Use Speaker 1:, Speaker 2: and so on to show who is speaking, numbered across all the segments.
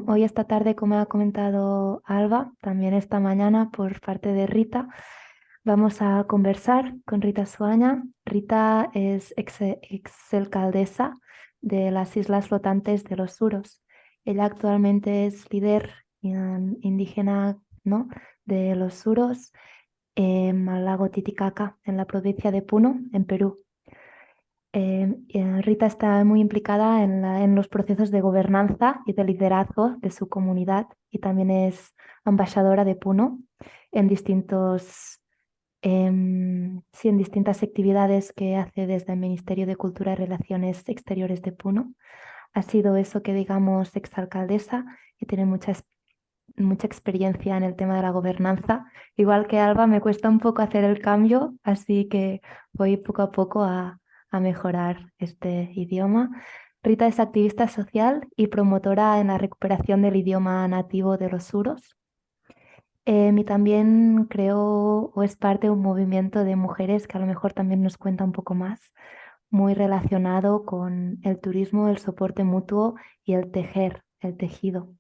Speaker 1: Hoy esta tarde, como ha comentado Alba, también esta mañana por parte de Rita, vamos a conversar con Rita Suaña. Rita es ex alcaldesa de las Islas Flotantes de los Suros. Ella actualmente es líder indígena, ¿no?, de los Suros, al lago Titicaca, en la provincia de Puno, en Perú. Rita está muy implicada en los procesos de gobernanza y de liderazgo de su comunidad y también es embajadora de Puno en sí, en distintas actividades que hace desde el Ministerio de Cultura y Relaciones Exteriores de Puno. Ha sido eso que digamos exalcaldesa y tiene mucha experiencia en el tema de la gobernanza. Igual que Alba, me cuesta un poco hacer el cambio, así que voy poco a poco a mejorar este idioma. Rita es activista social y promotora en la recuperación del idioma nativo de los suros. Y también creo o es parte de un movimiento de mujeres que a lo mejor también nos cuenta un poco más, muy relacionado con el turismo, el soporte mutuo y el tejer, el tejido.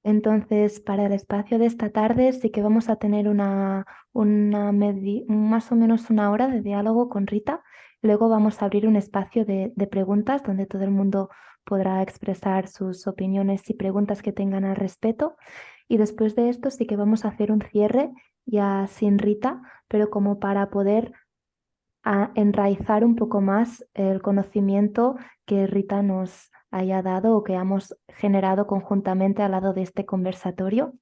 Speaker 1: Entonces, para el espacio de esta tarde sí que vamos a tener más o menos una hora de diálogo con Rita. Luego vamos a abrir un espacio de preguntas donde todo el mundo podrá expresar sus opiniones y preguntas que tengan al respecto. Y después de esto sí que vamos a hacer un cierre ya sin Rita, pero como para poder enraizar un poco más el conocimiento que Rita nos haya dado o que hemos generado conjuntamente al lado de este conversatorio.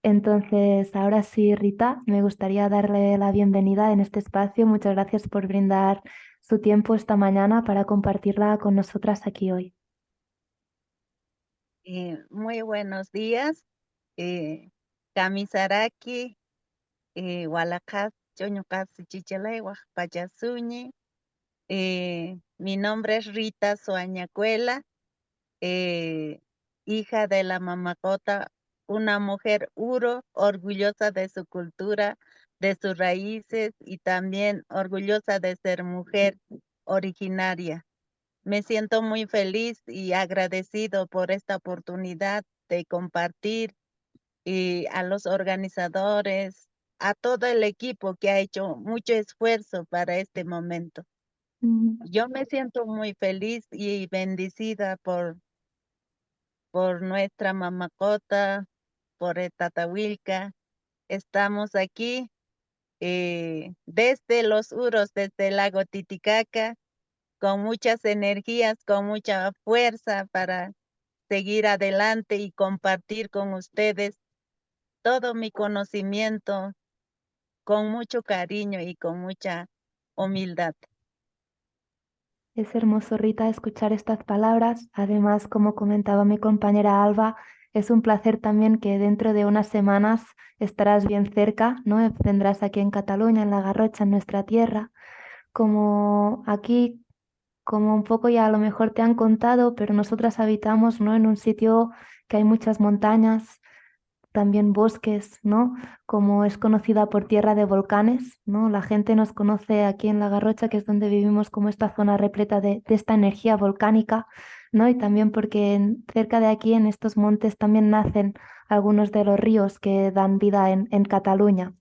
Speaker 1: Entonces, ahora sí, Rita, me gustaría darle la bienvenida en este espacio. Muchas gracias por brindar su tiempo esta mañana para compartirla con nosotras aquí hoy.
Speaker 2: Muy buenos días. Kamisaraki, Walakas, Choñukas, Chichalay, Payasuñi. Mi nombre es Rita Soañacuela, eh, hija de la mamacota, una mujer uro, orgullosa de su cultura, de sus raíces y también orgullosa de ser mujer originaria. Me siento muy feliz y agradecido por esta oportunidad de compartir y a los organizadores, a todo el equipo que ha hecho mucho esfuerzo para este momento.
Speaker 1: Mm.
Speaker 2: Yo me siento muy feliz y bendecida por nuestra mamacota, por el Tatahuilca. Estamos aquí desde los Uros, desde el lago Titicaca, con muchas energías, con mucha fuerza para seguir adelante y compartir con ustedes todo mi conocimiento con mucho cariño y con mucha humildad.
Speaker 1: Es hermoso, Rita, escuchar estas palabras. Además, como comentaba mi compañera Alba, es un placer también que dentro de unas semanas estarás bien cerca, ¿no? Vendrás aquí en Cataluña, en La Garrocha, en nuestra tierra. Como aquí, como un poco ya a lo mejor te han contado, pero nosotras habitamos, ¿no?, en un sitio que hay muchas montañas, también bosques, ¿no? Como es conocida por tierra de volcanes, ¿no? La gente nos conoce aquí en La Garrocha, que es donde vivimos, como esta zona repleta de esta energía volcánica, ¿no? Y también porque cerca de aquí, en estos montes, también nacen algunos de los ríos que dan vida en Cataluña,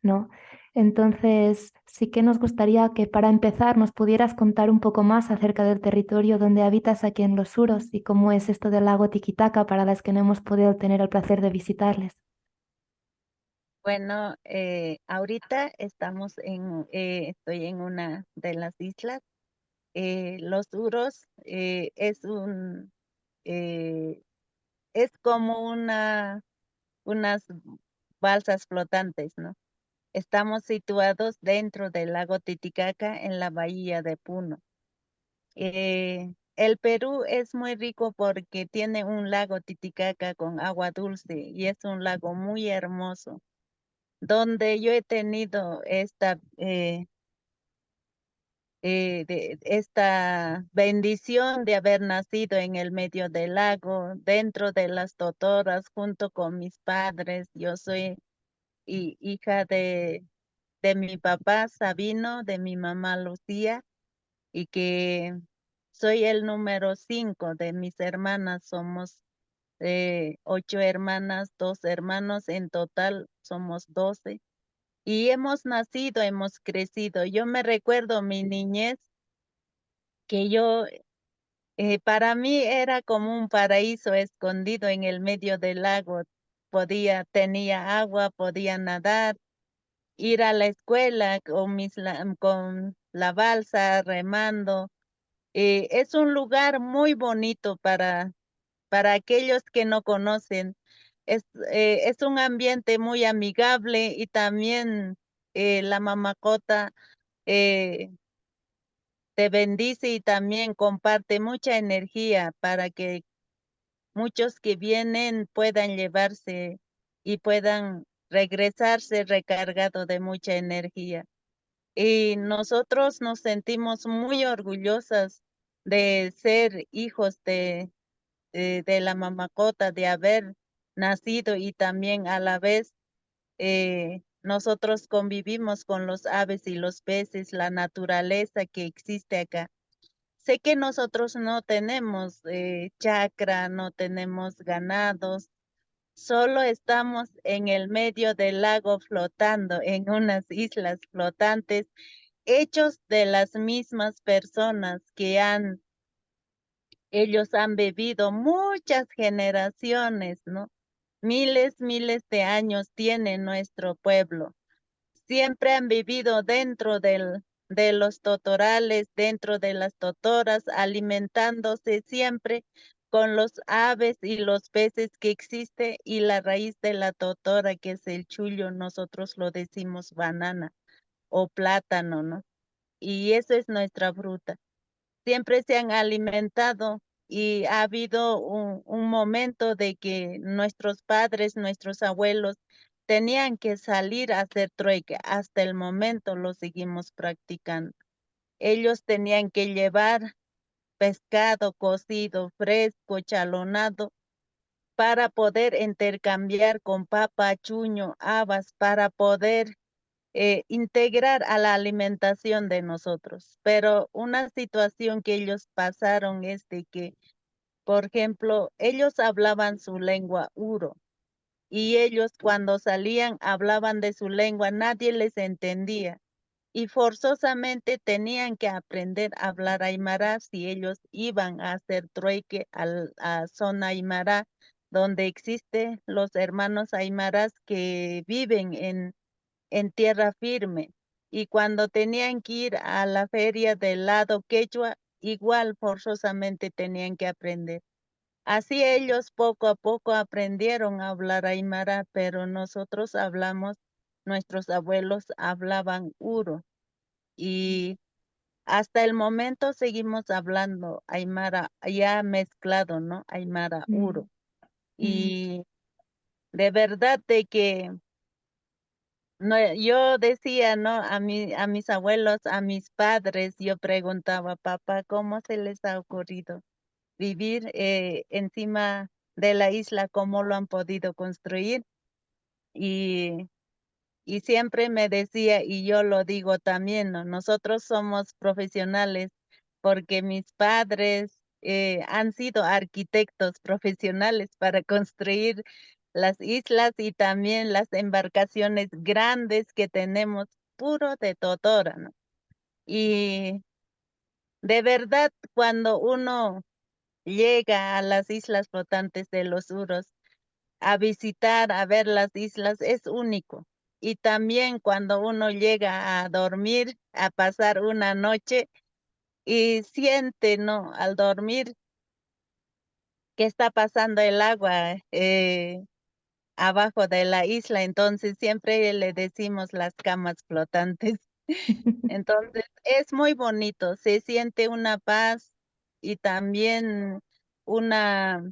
Speaker 1: ¿no? Entonces, sí que nos gustaría que para empezar nos pudieras contar un poco más acerca del territorio donde habitas aquí en los Suros y cómo es esto del lago Tiquitaca para las que no hemos podido tener el placer de visitarles.
Speaker 2: Bueno, ahorita estoy en una de las islas. Los Uros eh, es como unas balsas flotantes, ¿no? Estamos situados dentro del lago Titicaca en la bahía de Puno. El Perú es muy rico porque tiene un lago Titicaca con agua dulce y es un lago muy hermoso, donde yo he tenido esta bendición de haber nacido en el medio del lago, dentro de las totoras, junto con mis padres. Yo soy hija de mi papá Sabino, de mi mamá Lucía, y que soy el número 5 de mis hermanas. Somos 8 hermanas, 2 hermanos, en total somos 12. Y hemos nacido, hemos crecido. Yo me recuerdo mi niñez, que yo, para mí era como un paraíso escondido en el medio del lago. Tenía agua, podía nadar, ir a la escuela con la balsa, remando. Es un lugar muy bonito para aquellos que no conocen. Es un ambiente muy amigable y también la mamacota eh, te bendice y también comparte mucha energía para que muchos que vienen puedan llevarse y puedan regresarse recargado de mucha energía. Y nosotros nos sentimos muy orgullosas de ser hijos de la mamacota, de haber nacido y también a la vez nosotros convivimos con los aves y los peces, la naturaleza que existe acá. Sé que nosotros no tenemos chacra, no tenemos ganados, solo estamos en el medio del lago flotando en unas islas flotantes hechos de las mismas personas ellos han vivido muchas generaciones, ¿no? Miles de años tiene nuestro pueblo. Siempre han vivido de los totorales, dentro de las totoras, alimentándose siempre con los aves y los peces que existe y la raíz de la totora, que es el chullo, nosotros lo decimos banana o plátano, ¿no? Y eso es nuestra fruta. Siempre se han alimentado y ha habido un momento de que nuestros padres, nuestros abuelos tenían que salir a hacer trueque. Hasta el momento lo seguimos practicando. Ellos tenían que llevar pescado cocido, fresco, chalonado, para poder intercambiar con papa, chuño, habas, para poder integrar a la alimentación de nosotros. Pero una situación que ellos pasaron es de que, por ejemplo, ellos hablaban su lengua uro y ellos cuando salían hablaban de su lengua, nadie les entendía y forzosamente tenían que aprender a hablar aymara si ellos iban a hacer trueque a zona aymara, donde existen los hermanos aymaras que viven en tierra firme. Y cuando tenían que ir a la feria del lado quechua, igual forzosamente tenían que aprender. Así ellos poco a poco aprendieron a hablar aymara, pero nosotros hablamos, nuestros abuelos hablaban uro y hasta el momento seguimos hablando aymara, ya mezclado, ¿no? Aymara uro.
Speaker 1: Mm, mm,
Speaker 2: Y de verdad de que no, yo decía, ¿no? A mis abuelos, a mis padres, yo preguntaba, papá, ¿cómo se les ha ocurrido vivir encima de la isla? ¿Cómo lo han podido construir? Y, y siempre me decía, y yo lo digo también, ¿no? Nosotros somos profesionales porque mis padres han sido arquitectos profesionales para construir las islas y también las embarcaciones grandes que tenemos, puro de totora, ¿no? Y de verdad, cuando uno llega a las islas flotantes de los Uros a visitar, a ver las islas, es único. Y también cuando uno llega a dormir, a pasar una noche y siente, ¿no? Al dormir que está pasando el agua abajo de la isla, entonces siempre le decimos las camas flotantes. Entonces es muy bonito, se siente una paz y también una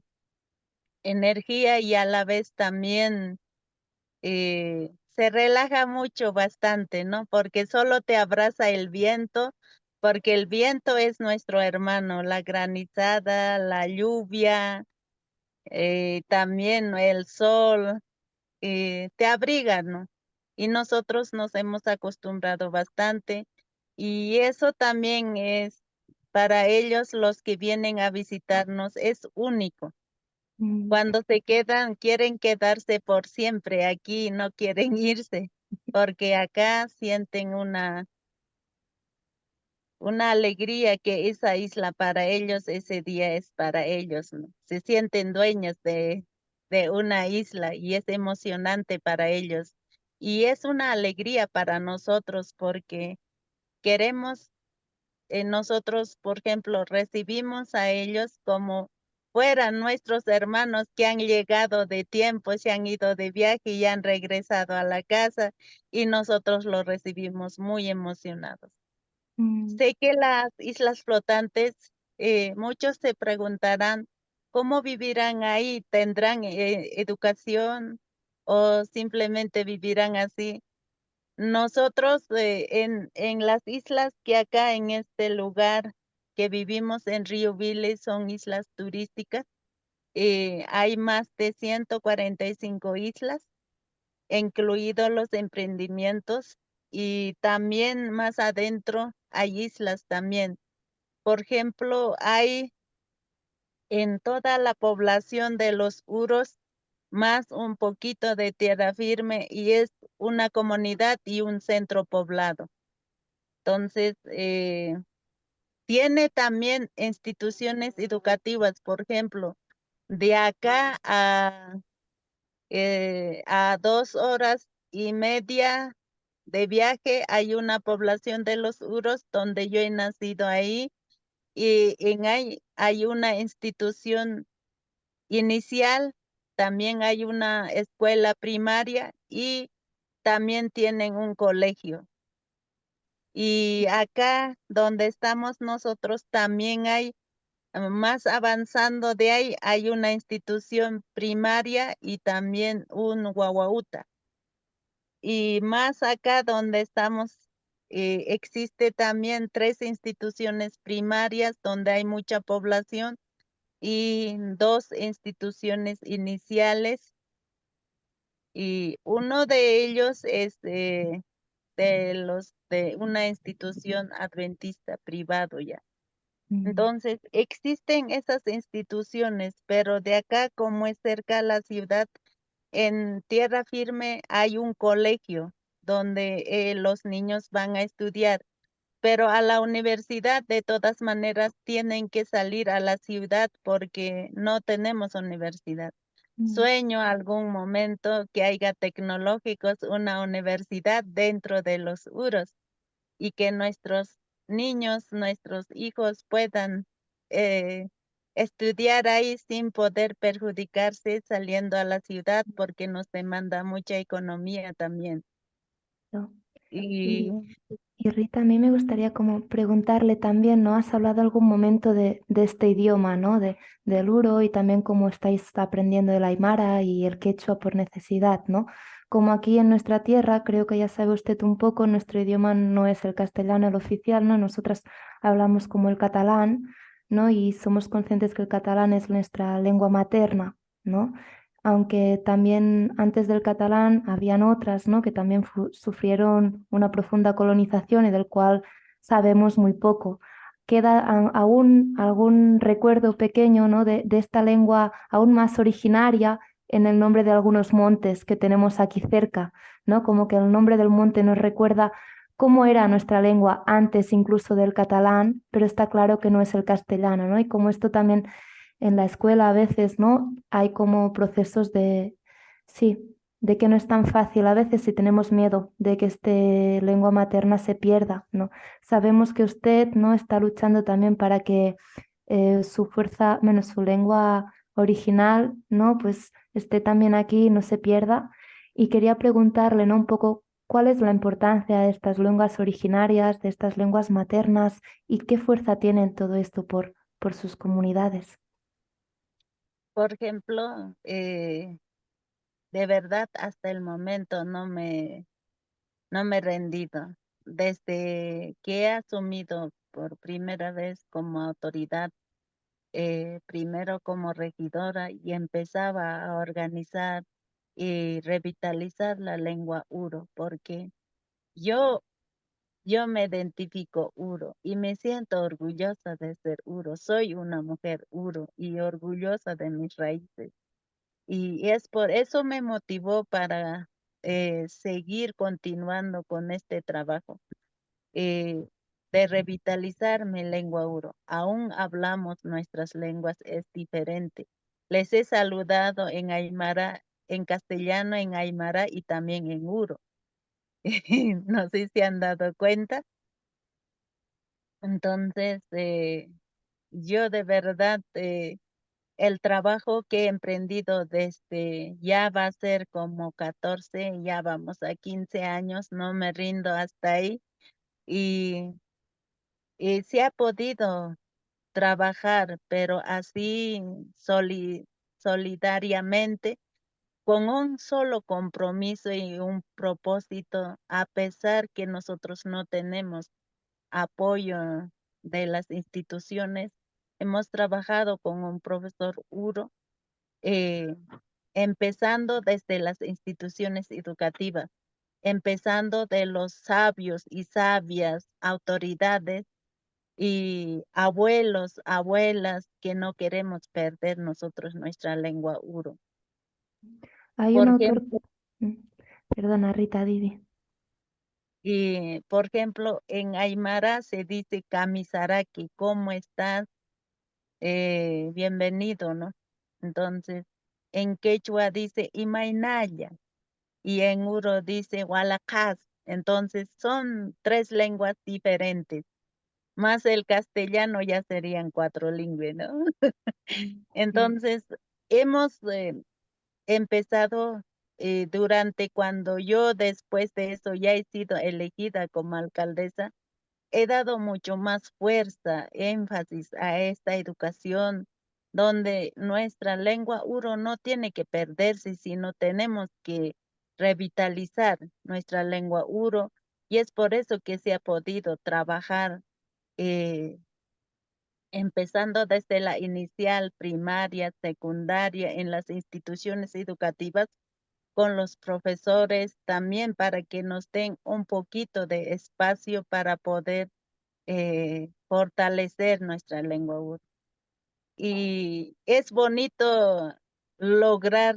Speaker 2: energía y a la vez también se relaja mucho bastante, ¿no? Porque solo te abraza el viento, porque el viento es nuestro hermano, la granizada, la lluvia, también, ¿no? El sol, te abrigan, ¿no? Y nosotros nos hemos acostumbrado bastante y eso también es para ellos los que vienen a visitarnos, es único.
Speaker 1: Mm,
Speaker 2: Cuando se quedan, quieren quedarse por siempre aquí, no quieren irse, porque acá sienten una alegría que esa isla para ellos, ese día es para ellos, ¿no? Se sienten dueños de una isla y es emocionante para ellos. Y es una alegría para nosotros porque queremos, nosotros, por ejemplo, recibimos a ellos como fueran nuestros hermanos que han llegado de tiempo, se han ido de viaje y han regresado a la casa y nosotros los recibimos muy emocionados.
Speaker 1: mm,
Speaker 2: Sé que las islas flotantes, muchos se preguntarán cómo vivirán ahí, tendrán educación o simplemente vivirán así. Nosotros en las islas que acá en este lugar que vivimos en Río Vile son islas turísticas, hay más de 145 islas, incluidos los emprendimientos y también más adentro hay islas también. Por ejemplo, hay en toda la población de los Uros más un poquito de tierra firme y es una comunidad y un centro poblado. Entonces, tiene también instituciones educativas, por ejemplo, de acá a 2 horas y media de viaje hay una población de los Uros donde yo he nacido ahí y hay una institución inicial, también hay una escuela primaria y también tienen un colegio. Y acá donde estamos nosotros también hay, más avanzando de ahí, hay una institución primaria y también un guaguauta. Y más acá donde estamos, existe también 3 instituciones primarias donde hay mucha población y 2 instituciones iniciales y uno de ellos es de una institución adventista privado ya.
Speaker 1: mm,
Speaker 2: Entonces, existen esas instituciones, pero de acá, como es cerca a la ciudad, en tierra firme hay un colegio donde los niños van a estudiar, pero a la universidad de todas maneras tienen que salir a la ciudad porque no tenemos universidad.
Speaker 1: mm.
Speaker 2: Sueño algún momento que haya tecnológicos, una universidad dentro de los UROS y que nuestros niños, nuestros hijos puedan eh, estudiar ahí sin poder perjudicarse saliendo a la ciudad porque nos demanda mucha economía también.
Speaker 1: ¿No?
Speaker 2: Y
Speaker 1: Y, y Rita, a mí me gustaría como preguntarle también, ¿no? Has hablado algún momento de este idioma, ¿no? Del uro y también cómo estáis aprendiendo el aymara y el quechua por necesidad, ¿no? Como aquí en nuestra tierra, creo que ya sabe usted un poco, nuestro idioma no es el castellano el oficial, ¿no? Nosotras hablamos como el catalán, ¿no? Y somos conscientes que el catalán es nuestra lengua materna, ¿no? Aunque también antes del catalán habían otras, ¿no? Que también sufrieron una profunda colonización y del cual sabemos muy poco. Queda aún algún recuerdo pequeño, ¿no? de esta lengua aún más originaria en el nombre de algunos montes que tenemos aquí cerca, ¿no? Como que el nombre del monte nos recuerda cómo era nuestra lengua antes incluso del catalán, pero está claro que no es el castellano, ¿no? Y como esto también en la escuela a veces, ¿no? Hay como procesos sí, de que no es tan fácil a veces si tenemos miedo de que esta lengua materna se pierda, ¿no? Sabemos que usted, ¿no? Está luchando también para que su fuerza, menos su lengua original, ¿no? Pues esté también aquí y no se pierda. Y quería preguntarle, ¿no? Un poco cuál es la importancia de estas lenguas originarias, de estas lenguas maternas y qué fuerza tienen todo esto por sus comunidades.
Speaker 2: por ejemplo, de verdad hasta el momento no me he rendido. Desde que he asumido por primera vez como autoridad, primero como regidora y empezaba a organizar y revitalizar la lengua Uro, porque yo yo me identifico Uro y me siento orgullosa de ser Uro. Soy una mujer Uro y orgullosa de mis raíces. Y es por eso me motivó para seguir continuando con este trabajo eh, de revitalizar mi lengua Uro. Aún hablamos nuestras lenguas, es diferente. Les he saludado en Aymara, en castellano, en Aymara y también en Uro. No sé si han dado cuenta. Entonces, yo de verdad, el trabajo que he emprendido desde ya va a ser como 14, ya vamos a 15 años, no me rindo hasta ahí y, y se ha podido trabajar, pero así solidariamente, con un solo compromiso y un propósito, a pesar que nosotros no tenemos apoyo de las instituciones. Hemos trabajado con un profesor Uro, eh, empezando desde las instituciones educativas, empezando de los sabios y sabias autoridades y abuelos, abuelas, que no queremos perder nosotros nuestra lengua Uro.
Speaker 1: Hay un
Speaker 2: Por
Speaker 1: autor,
Speaker 2: ejemplo,
Speaker 1: mm, perdona Rita, Didi.
Speaker 2: en Aymara se dice Kamisaraki, ¿cómo estás? Bienvenido, ¿no? Entonces, en quechua dice Imaynaya y en uro dice Hualacás. Entonces, son tres lenguas diferentes, más el castellano ya serían cuatro lingües, ¿no?
Speaker 1: Sí.
Speaker 2: Entonces, hemos empezado durante cuando yo después de eso ya he sido elegida como alcaldesa, he dado mucho más fuerza, énfasis a esta educación, donde nuestra lengua uro no tiene que perderse, sino tenemos que revitalizar nuestra lengua uro, y es por eso que se ha podido trabajar, eh, empezando desde la inicial, primaria, secundaria, en las instituciones educativas, con los profesores, también para que nos den un poquito de espacio para poder fortalecer nuestra lengua Uru. Y es bonito lograr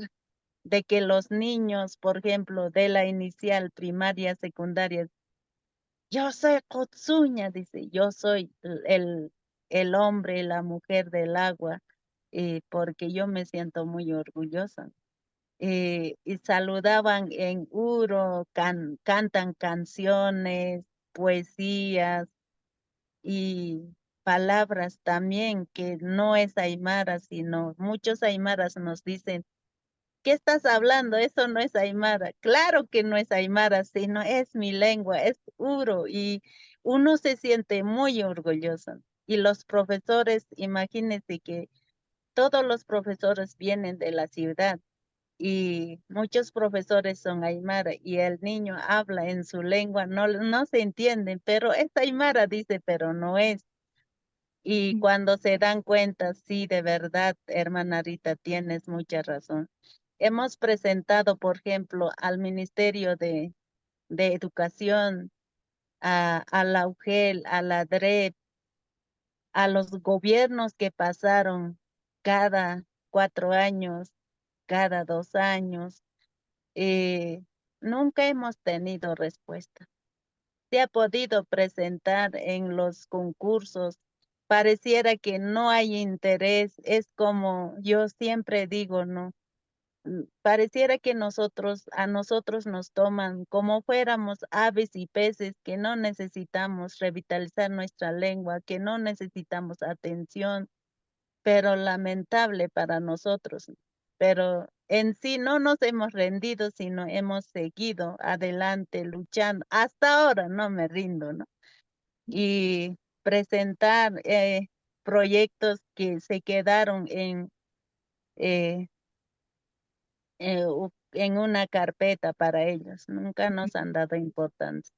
Speaker 2: de que los niños, por ejemplo, de la inicial, primaria, secundaria, yo soy Kotsuña, dice, yo soy el hombre, la mujer del agua, porque yo me siento muy orgullosa. Y saludaban en Uro, cantan canciones, poesías, y palabras también que no es aymara, sino muchos aymaras nos dicen, ¿qué estás hablando? Eso no es aymara. Claro que no es aymara, sino es mi lengua, es uro y uno se siente muy orgulloso. Y los profesores, imagínense que todos los profesores vienen de la ciudad y muchos profesores son aymara y el niño habla en su lengua, no se entienden, pero es aymara, dice, pero no es. Y cuando se dan cuenta, sí, de verdad, hermana Rita, tienes mucha razón. Hemos presentado, por ejemplo, al Ministerio de Educación, a la UGEL, a la DREP, a los gobiernos que pasaron cada 4 años, cada 2 años. eh, Nunca hemos tenido respuesta. Se ha podido presentar en los concursos. Pareciera que no hay interés, es como yo siempre digo, ¿no? Pareciera que a nosotros nos toman como fuéramos aves y peces, que no necesitamos revitalizar nuestra lengua, que no necesitamos atención, pero lamentable para nosotros. Pero en sí no nos hemos rendido, sino hemos seguido adelante luchando. Hasta ahora no me rindo, ¿no? Y presentar proyectos que se quedaron eh, en una carpeta para ellos. Nunca nos han dado importancia.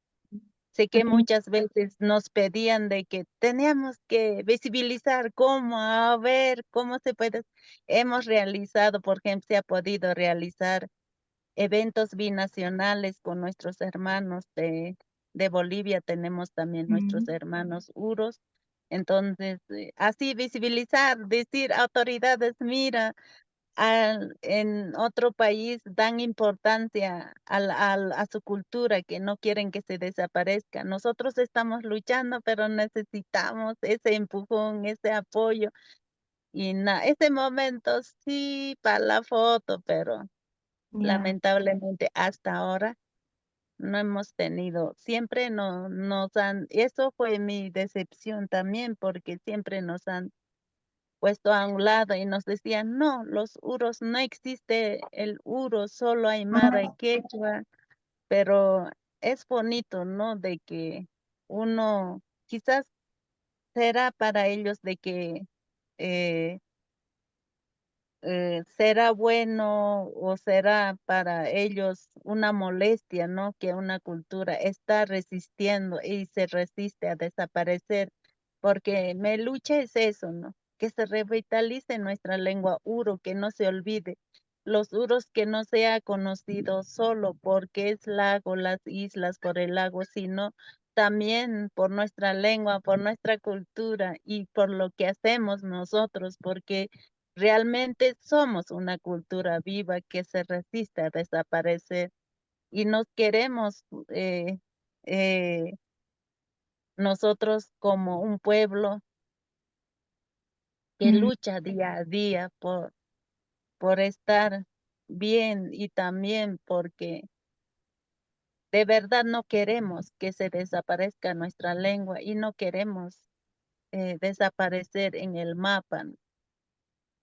Speaker 2: Sé que muchas veces nos pedían de que teníamos que visibilizar cómo, a ver, cómo se puede. Hemos realizado, por ejemplo, se ha podido realizar eventos binacionales con nuestros hermanos de Bolivia tenemos también nuestros
Speaker 1: Mm,
Speaker 2: hermanos uros. Entonces, así visibilizar, decir autoridades, mira, en otro país dan importancia a su cultura, que no quieren que se desaparezca. Nosotros estamos luchando, pero necesitamos ese empujón, ese apoyo. Y ese momento sí para la foto, pero
Speaker 1: ya,
Speaker 2: lamentablemente hasta ahora no hemos tenido, siempre nos han, eso fue mi decepción también, porque siempre nos han puesto a un lado y nos decían, no, los uros, no existe el uro, solo aymara y quechua, pero es bonito, ¿no? De que uno, quizás será para ellos de que eh, será bueno o será para ellos una molestia, ¿no? Que una cultura está resistiendo y se resiste a desaparecer, porque mi lucha es eso, ¿no? Que se revitalice nuestra lengua uro, que no se olvide. Los uros que no sea conocido solo porque es lago, las islas por el lago, sino también por nuestra lengua, por nuestra cultura y por lo que hacemos nosotros, porque realmente somos una cultura viva que se resiste a desaparecer y nos queremos eh, nosotros como un pueblo que
Speaker 1: mm,
Speaker 2: lucha día a día por estar bien y también porque de verdad no queremos que se desaparezca nuestra lengua y no queremos desaparecer en el mapa.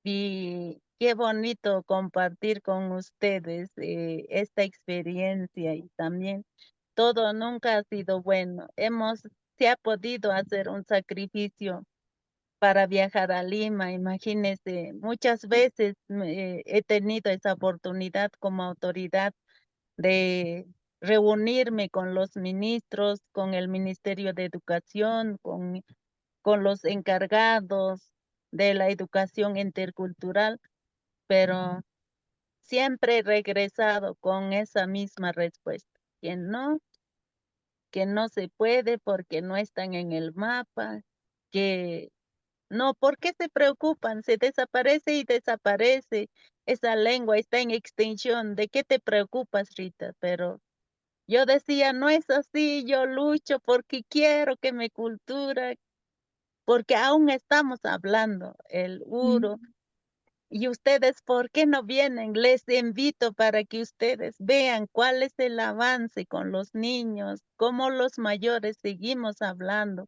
Speaker 2: Y qué bonito compartir con ustedes esta experiencia y también todo nunca ha sido bueno. Se ha podido hacer un sacrificio para viajar a Lima. Imagínense, muchas veces he tenido esa oportunidad como autoridad de reunirme con los ministros, con el Ministerio de Educación, con los encargados de la educación intercultural, pero siempre he regresado con esa misma respuesta, que no se puede porque no están en el mapa, que no, ¿por qué se preocupan? Se desaparece y desaparece. Esa lengua está en extinción. ¿De qué te preocupas, Rita? Pero yo decía, no es así, yo lucho porque quiero que mi cultura, porque aún estamos hablando el uro.
Speaker 1: mm,
Speaker 2: Y ustedes, ¿por qué no vienen? Les invito para que ustedes vean cuál es el avance con los niños, cómo los mayores seguimos hablando,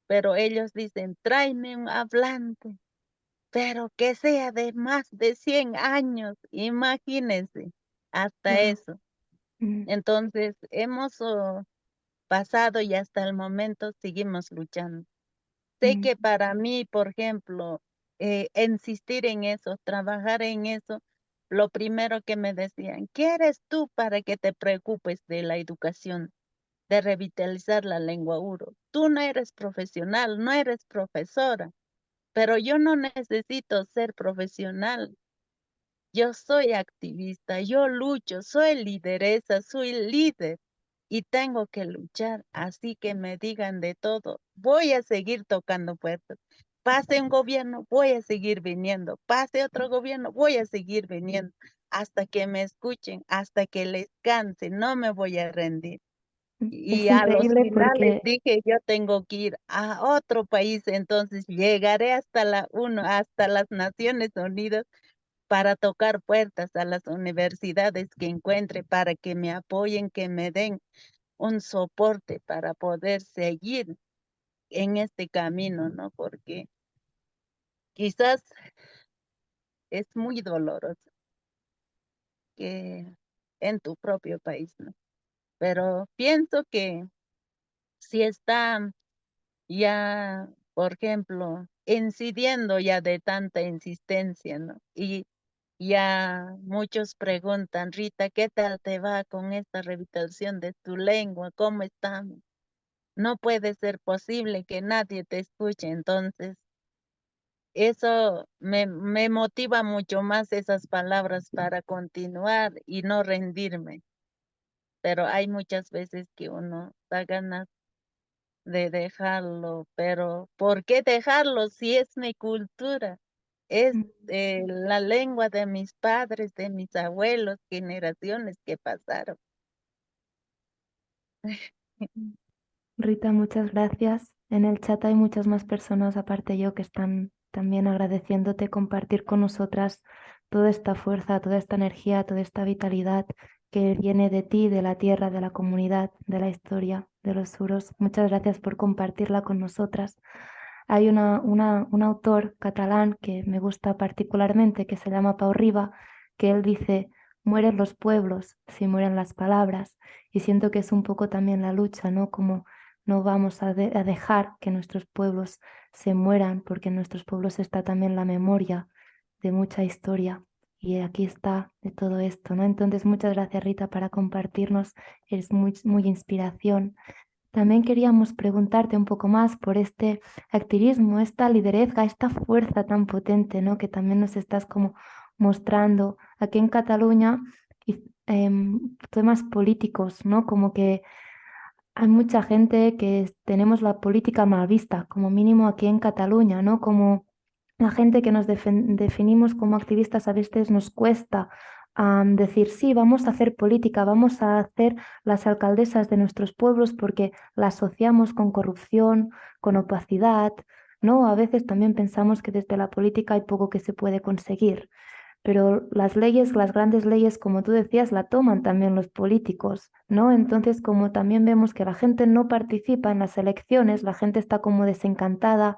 Speaker 2: pero ellos dicen, tráeme un hablante, pero que sea de más de 100 años, imagínense, hasta
Speaker 1: wow,
Speaker 2: eso.
Speaker 1: mm,
Speaker 2: Entonces, hemos pasado y hasta el momento seguimos luchando. Sé
Speaker 1: mm,
Speaker 2: que para mí, por ejemplo, insistir en eso, trabajar en eso, lo primero que me decían, ¿qué eres tú para que te preocupes de la educación, de revitalizar la lengua uro? Tú no eres profesional, no eres profesora, pero yo no necesito ser profesional. Yo soy activista, yo lucho, soy lideresa, soy líder y tengo que luchar, así que me digan de todo. Voy a seguir tocando puertas. Pase un gobierno, voy a seguir viniendo. Pase otro gobierno, voy a seguir viniendo hasta que me escuchen, hasta que les canse. No me voy a rendir.
Speaker 1: mm.
Speaker 2: Y
Speaker 1: Es
Speaker 2: a los
Speaker 1: increíble
Speaker 2: finales
Speaker 1: porque
Speaker 2: dije, yo tengo que ir a otro país, entonces llegaré hasta hasta las Naciones Unidas para tocar puertas a las universidades que encuentre para que me apoyen, que me den un soporte para poder seguir en este camino, ¿no? Porque quizás es muy doloroso que en tu propio país, ¿no? Pero pienso que si está ya, por ejemplo, incidiendo ya de tanta insistencia, ¿no? Y ya muchos preguntan, Rita, ¿qué tal te va con esta revitalización de tu lengua? ¿Cómo estamos? No puede ser posible que nadie te escuche. Entonces, eso me motiva mucho más esas palabras para continuar y no rendirme. Pero hay muchas veces que uno da ganas de dejarlo, pero ¿por qué dejarlo si es mi cultura? Es la lengua de mis padres, de mis abuelos, generaciones que pasaron.
Speaker 1: Rita, muchas gracias. En el chat hay muchas más personas, aparte yo, que están también agradeciéndote compartir con nosotras toda esta fuerza, toda esta energía, toda esta vitalidad que viene de ti, de la tierra, de la comunidad, de la historia, de los suros. Muchas gracias por compartirla con nosotras. Hay un autor catalán que me gusta particularmente, que se llama Pau Riba, que él dice, mueren los pueblos si mueren las palabras. Y siento que es un poco también la lucha, ¿no? Como no vamos a dejar que nuestros pueblos se mueran, porque en nuestros pueblos está también la memoria de mucha historia. Y aquí está de todo esto, ¿no? Entonces, muchas gracias, Rita, para compartirnos. Es muy inspiración. También queríamos preguntarte un poco más por este activismo, esta liderazga, esta fuerza tan potente, ¿no? Que también nos estás como mostrando aquí en Cataluña y temas políticos, ¿no? Como que hay mucha gente que tenemos la política mal vista, como mínimo aquí en Cataluña, ¿no? Como la gente que nos definimos como activistas a veces nos cuesta decir, sí, vamos a hacer política, vamos a hacer las alcaldesas de nuestros pueblos porque la asociamos con corrupción, con opacidad, ¿no? A veces también pensamos que desde la política hay poco que se puede conseguir. Pero las leyes, las grandes leyes, como tú decías, la toman también los políticos, ¿no? Entonces, como también vemos que la gente no participa en las elecciones, la gente está como desencantada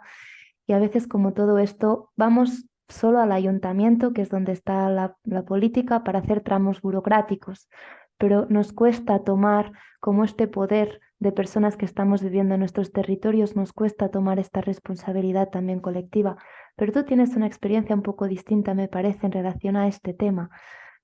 Speaker 1: y a veces como todo esto, vamos solo al ayuntamiento, que es donde está la política, para hacer tramos burocráticos, pero nos cuesta tomar como este poder de personas que estamos viviendo en nuestros territorios, nos cuesta tomar esta responsabilidad también colectiva. Pero tú tienes una experiencia un poco distinta, me parece, en relación a este tema,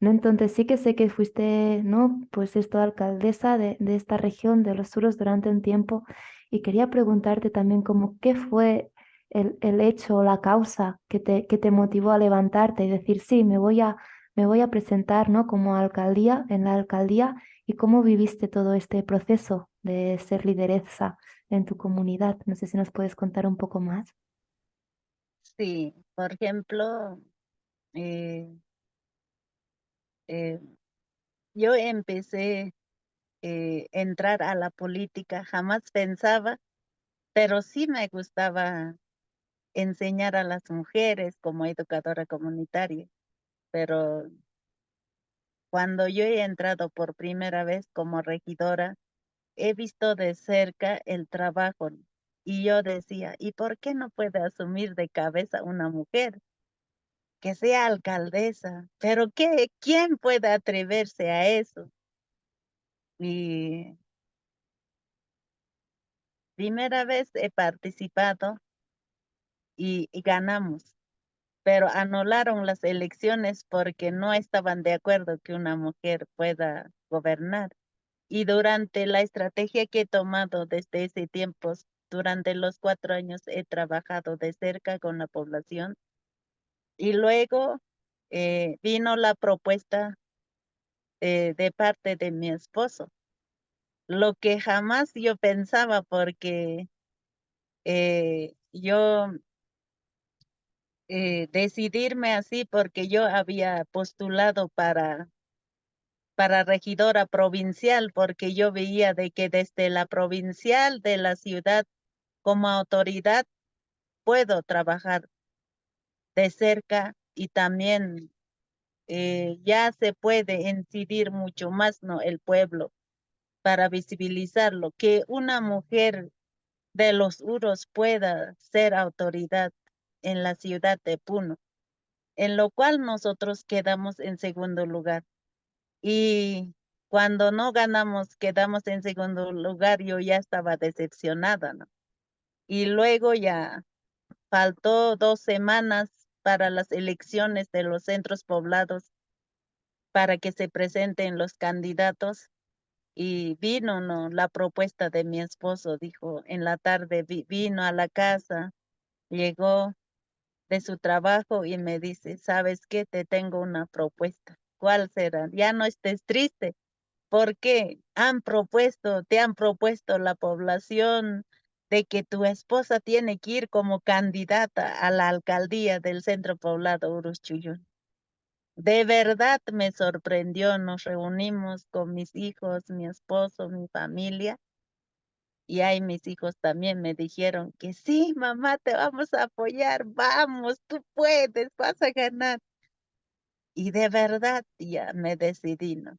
Speaker 1: ¿no? Entonces sí que sé que fuiste, ¿no? Pues esto, alcaldesa de esta región de los Suros durante un tiempo y quería preguntarte también como qué fue el hecho o la causa que te motivó a levantarte y decir, sí, me voy a presentar, ¿no? Como alcaldía, en la alcaldía, y cómo viviste todo este proceso de ser lideresa en tu comunidad. No sé si nos puedes contar un poco más.
Speaker 2: Sí, por ejemplo, eh, eh, yo empecé entrar a la política, jamás pensaba, pero sí me gustaba enseñar a las mujeres como educadora comunitaria. Pero cuando yo he entrado por primera vez como regidora, he visto de cerca el trabajo y yo decía, ¿y por qué no puede asumir de cabeza una mujer que sea alcaldesa? Pero qué, ¿quién puede atreverse a eso? Y primera vez he participado y ganamos, pero anularon las elecciones porque no estaban de acuerdo que una mujer pueda gobernar. Y durante la estrategia que he tomado desde ese tiempo, durante los 4 años he trabajado de cerca con la población y luego vino la propuesta de parte de mi esposo, lo que jamás yo pensaba porque yo decidirme así porque yo había postulado para regidora provincial porque yo veía de que desde la provincial de la ciudad como autoridad puedo trabajar de cerca y también ya se puede incidir mucho más, ¿no? El pueblo para visibilizarlo, que una mujer de los Uros pueda ser autoridad en la ciudad de Puno, en lo cual nosotros quedamos en segundo lugar. Y cuando no ganamos, quedamos en segundo lugar, yo ya estaba decepcionada, ¿no? Y luego ya faltó 2 semanas para las elecciones de los centros poblados para que se presenten los candidatos y vino, ¿no? La propuesta de mi esposo, dijo, en la tarde vino a la casa, llegó de su trabajo y me dice, ¿sabes qué? Te tengo una propuesta. ¿Cuál será? Ya no estés triste, ¿Por qué te han propuesto la población de que tu esposa tiene que ir como candidata a la alcaldía del centro poblado Uruchuyún? De verdad me sorprendió, nos reunimos con mis hijos, mi esposo, mi familia, y ahí mis hijos también me dijeron que sí, mamá, te vamos a apoyar, vamos, tú puedes, vas a ganar. Y de verdad ya me decidí, ¿no?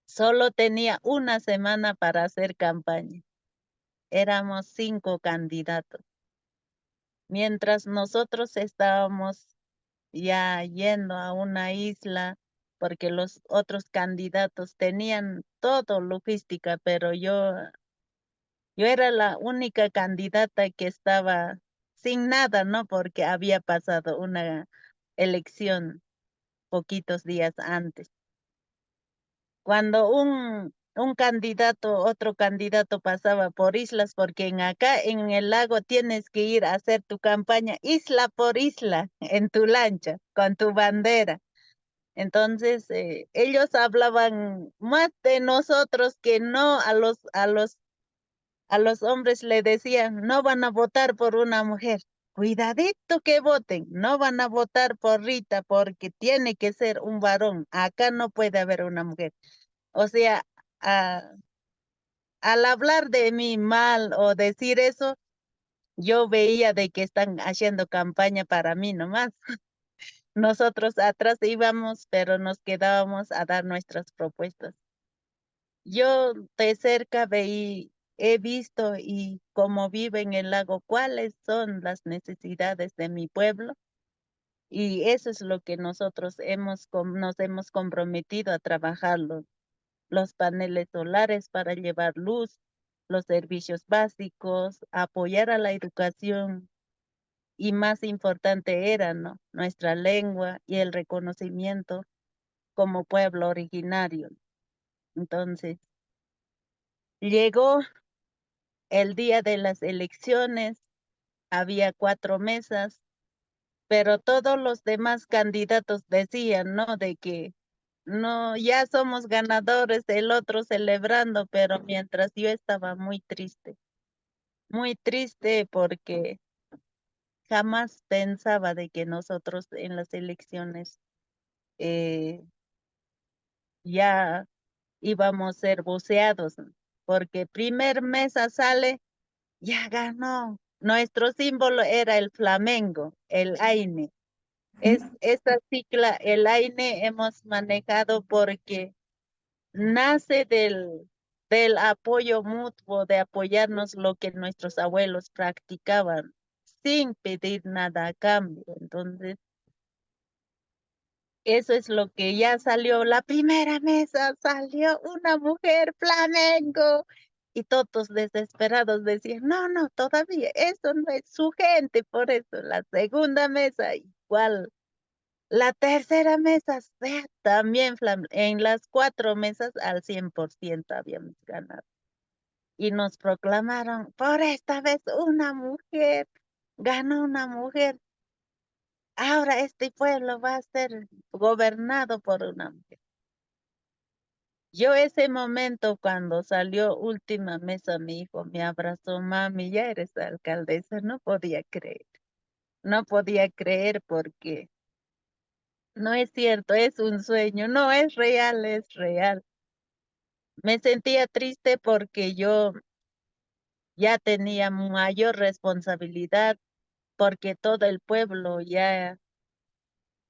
Speaker 2: Solo tenía una semana para hacer campaña. Éramos 5 candidatos. Mientras nosotros estábamos ya yendo a una isla, porque los otros candidatos tenían todo logística, pero yo era la única candidata que estaba sin nada, ¿no? Porque había pasado una elección poquitos días antes. Cuando otro candidato pasaba por islas, porque acá en el lago tienes que ir a hacer tu campaña isla por isla en tu lancha, con tu bandera. Entonces, ellos hablaban más de nosotros que no a los hombres le decían, no van a votar por una mujer. Cuidadito que voten, no van a votar por Rita porque tiene que ser un varón. Acá no puede haber una mujer. O sea, a- al hablar de mí mal o decir eso, yo veía de que están haciendo campaña para mí nomás. Nosotros atrás íbamos, pero nos quedábamos a dar nuestras propuestas. Yo de cerca he visto y cómo vive en el lago, cuáles son las necesidades de mi pueblo. Y eso es lo que nosotros nos hemos comprometido a trabajarlo. Los paneles solares para llevar luz, los servicios básicos, apoyar a la educación y más importante era, ¿no? Nuestra lengua y el reconocimiento como pueblo originario. Entonces, llegó el día de las elecciones, había 4 mesas, pero todos los demás candidatos decían, ¿no? De que no, ya somos ganadores, el otro celebrando, pero mientras yo estaba muy triste porque jamás pensaba de que nosotros en las elecciones eh, ya íbamos a ser voceados, ¿no? Porque primer mesa sale, ya ganó. Nuestro símbolo era el Flamengo, el AINE. Esta sigla, el AINE, hemos manejado porque nace del apoyo mutuo, de apoyarnos lo que nuestros abuelos practicaban sin pedir nada a cambio. Entonces, eso es lo que ya salió. La primera mesa salió una mujer flamenco y todos desesperados decían, no, no, todavía, eso no es su gente, por eso la segunda mesa igual. La tercera mesa, también en las 4 mesas al 100% habíamos ganado. Y nos proclamaron, por esta vez una mujer, ganó una mujer. Ahora este pueblo va a ser gobernado por una mujer. Yo ese momento cuando salió última mesa, mi hijo me abrazó, mami, ya eres alcaldesa, no podía creer. No podía creer porque no es cierto, es un sueño, no es real, es real. Me sentía triste porque yo ya tenía mayor responsabilidad, porque todo el pueblo ya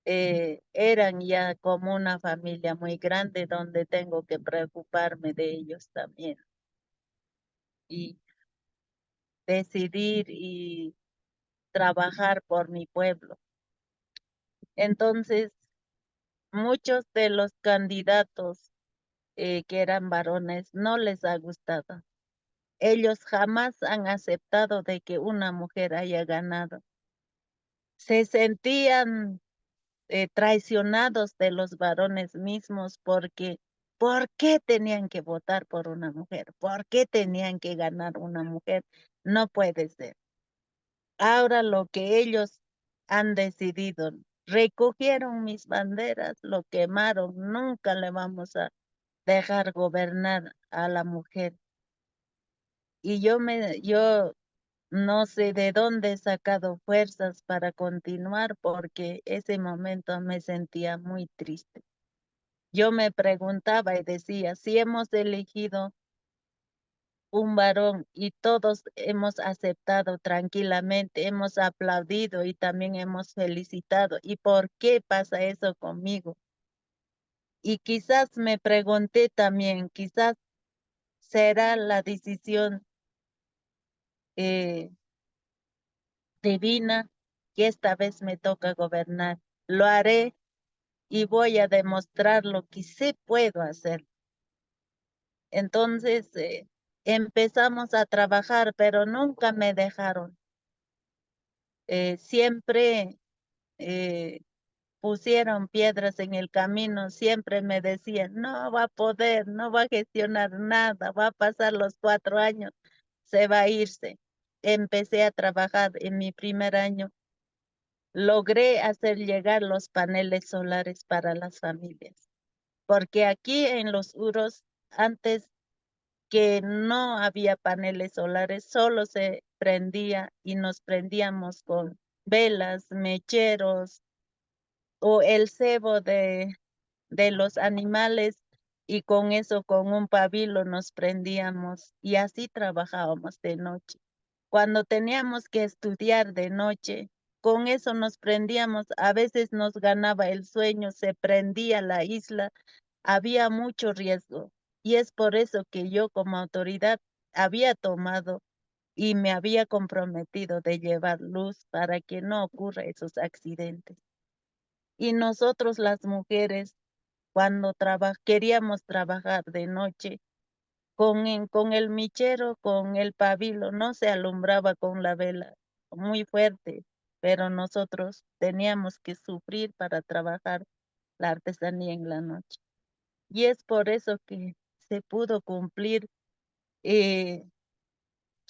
Speaker 2: eran ya como una familia muy grande donde tengo que preocuparme de ellos también y decidir y trabajar por mi pueblo. Entonces, muchos de los candidatos que eran varones no les ha gustado. Ellos jamás han aceptado de que una mujer haya ganado. Se sentían traicionados de los varones mismos porque ¿por qué tenían que votar por una mujer? ¿Por qué tenían que ganar una mujer? No puede ser. Ahora lo que ellos han decidido, recogieron mis banderas, lo quemaron, nunca le vamos a dejar gobernar a la mujer. Y yo no sé de dónde he sacado fuerzas para continuar porque ese momento me sentía muy triste. Yo me preguntaba y decía, si hemos elegido un varón y todos hemos aceptado tranquilamente, hemos aplaudido y también hemos felicitado, ¿y por qué pasa eso conmigo? Y quizás me pregunté también, quizás será la decisión eh, divina que esta vez me toca gobernar. Lo haré y voy a demostrar lo que sí puedo hacer. Entonces empezamos a trabajar, pero nunca me dejaron. Siempre eh, pusieron piedras en el camino, siempre me decían, no va a poder, no va a gestionar nada, va a pasar los 4 años, se va a irse. Empecé a trabajar en mi primer año, logré hacer llegar los paneles solares para las familias, porque aquí en los Uros, antes que no había paneles solares, solo se prendía y nos prendíamos con velas, mecheros o el cebo de los animales y con eso, con un pabilo nos prendíamos y así trabajábamos de noche. Cuando teníamos que estudiar de noche, con eso nos prendíamos, a veces nos ganaba el sueño, se prendía la isla, había mucho riesgo y es por eso que yo como autoridad había tomado y me había comprometido de llevar luz para que no ocurra esos accidentes. Y nosotros las mujeres, cuando queríamos trabajar de noche, con el michero, con el pabilo, no se alumbraba con la vela muy fuerte, pero nosotros teníamos que sufrir para trabajar la artesanía en la noche. Y es por eso que se pudo cumplir. eh,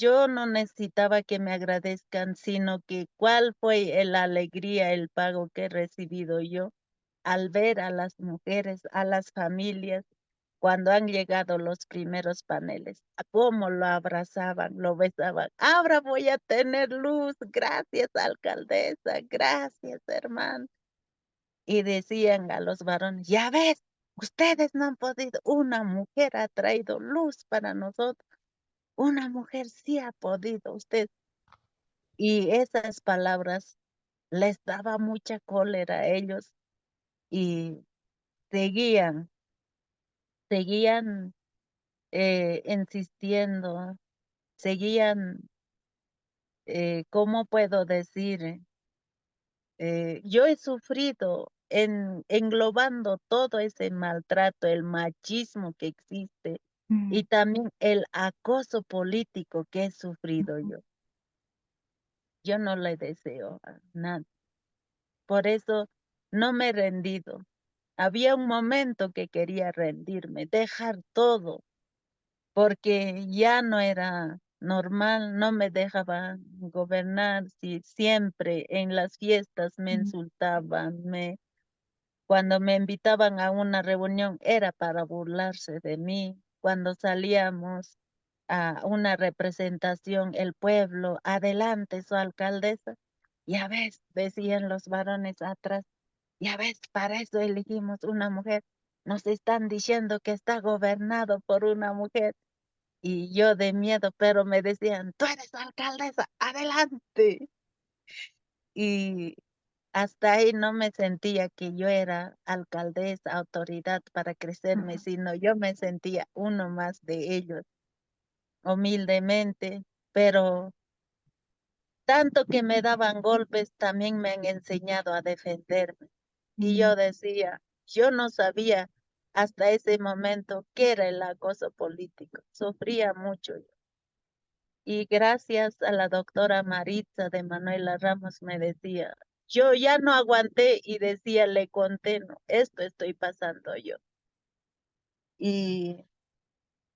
Speaker 2: yo no necesitaba que me agradezcan, sino que cuál fue la alegría, el pago que he recibido yo al ver a las mujeres, a las familias, cuando han llegado los primeros paneles, a cómo lo abrazaban, lo besaban. Ahora voy a tener luz, gracias alcaldesa, gracias hermano. Y decían a los varones, ya ves, ustedes no han podido, una mujer ha traído luz para nosotros, una mujer sí ha podido, usted. Y esas palabras les daba mucha cólera a ellos y seguían, seguían insistiendo, seguían, ¿cómo puedo decir? Yo he sufrido englobando todo ese maltrato, el machismo que existe
Speaker 1: Mm,
Speaker 2: y también el acoso político que he sufrido
Speaker 1: ujú,
Speaker 2: yo. Yo no le deseo a nadie. Por eso no me he rendido. Había un momento que quería rendirme, dejar todo, porque ya no era normal, no me dejaban gobernar, si siempre en las fiestas me
Speaker 1: mm,
Speaker 2: insultaban, cuando me invitaban a una reunión era para burlarse de mí, cuando salíamos a una representación, el pueblo, adelante su alcaldesa, ya ves, decían los varones atrás, ya ves, para eso elegimos una mujer, nos están diciendo que está gobernado por una mujer. Y yo de miedo, pero me decían, tú eres alcaldesa, adelante. Y hasta ahí no me sentía que yo era alcaldesa, autoridad para crecerme,
Speaker 1: ujú,
Speaker 2: sino yo me sentía uno más de ellos, humildemente, pero tanto que me daban golpes, también me han enseñado a defenderme. Y
Speaker 1: mm,
Speaker 2: yo decía, yo no sabía hasta ese momento qué era el acoso político, sufría mucho. Y gracias a la doctora Maritza de Manuela Ramos me decía, yo ya no aguanté y decía, le conté, no, esto estoy pasando yo. Y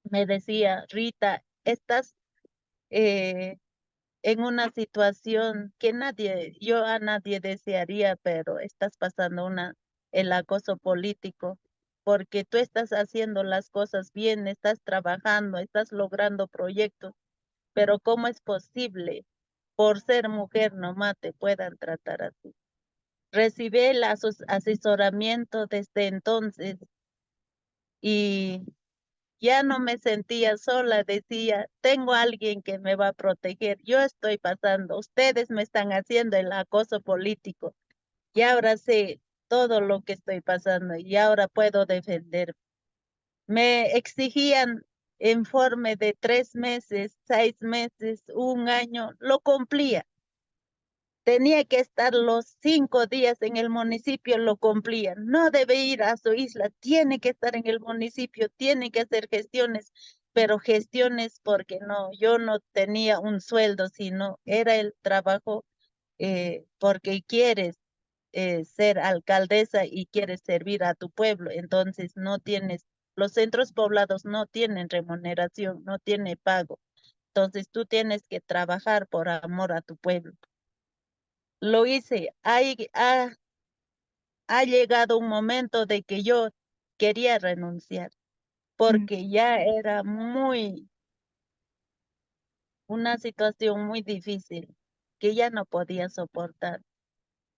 Speaker 2: me decía, Rita, estás eh, en una situación que yo a nadie desearía, pero estás pasando el acoso político. porque tú estás haciendo las cosas bien, estás trabajando, estás logrando proyectos, pero ¿cómo es posible por ser mujer nomás te puedan tratar así? Recibí el asesoramiento desde entonces y ya no me sentía sola, decía, tengo alguien que me va a proteger, yo estoy pasando, ustedes me están haciendo el acoso político y ahora sé todo lo que estoy pasando y ahora puedo defender. Me exigían informe de 3 meses, 6 meses, un año, lo cumplía. Tenía que estar los 5 días en el municipio, lo cumplía. No debe ir a su isla, tiene que estar en el municipio, tiene que hacer gestiones, pero gestiones porque no, yo no tenía un sueldo, sino era el trabajo porque quieres ser alcaldesa y quieres servir a tu pueblo. Entonces no tienes, los centros poblados no tienen remuneración, no tiene pago. Entonces tú tienes que trabajar por amor a tu pueblo. Lo hice. Ha llegado un momento de que yo quería renunciar
Speaker 1: mm,
Speaker 2: porque ya era una situación muy difícil que ya no podía soportar.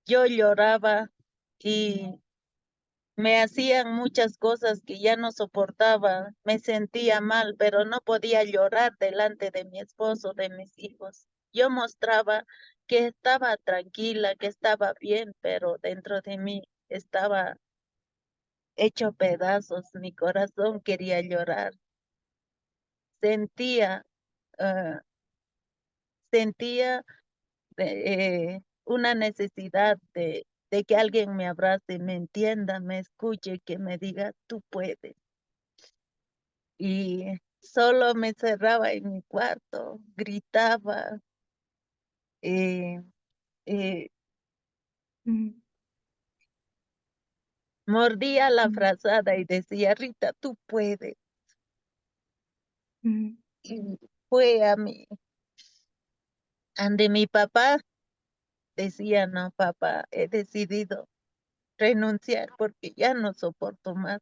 Speaker 2: Yo lloraba y me hacían muchas cosas que ya no soportaba, me sentía mal, pero no podía llorar delante de mi esposo, de mis hijos. Yo mostraba que estaba tranquila, que estaba bien, pero dentro de mí estaba hecho pedazos, mi corazón quería llorar. Sentía, ah, sentía una necesidad de que alguien me abrace, me entienda, me escuche, que me diga, tú puedes. Y solo me cerraba en mi cuarto, gritaba, eh, eh,
Speaker 1: mm,
Speaker 2: mordía la
Speaker 1: mm,
Speaker 2: frazada y decía, Rita, tú puedes.
Speaker 1: mm,
Speaker 2: Y fue ante mi papá, decía, no, papá, he decidido renunciar porque ya no soporto más,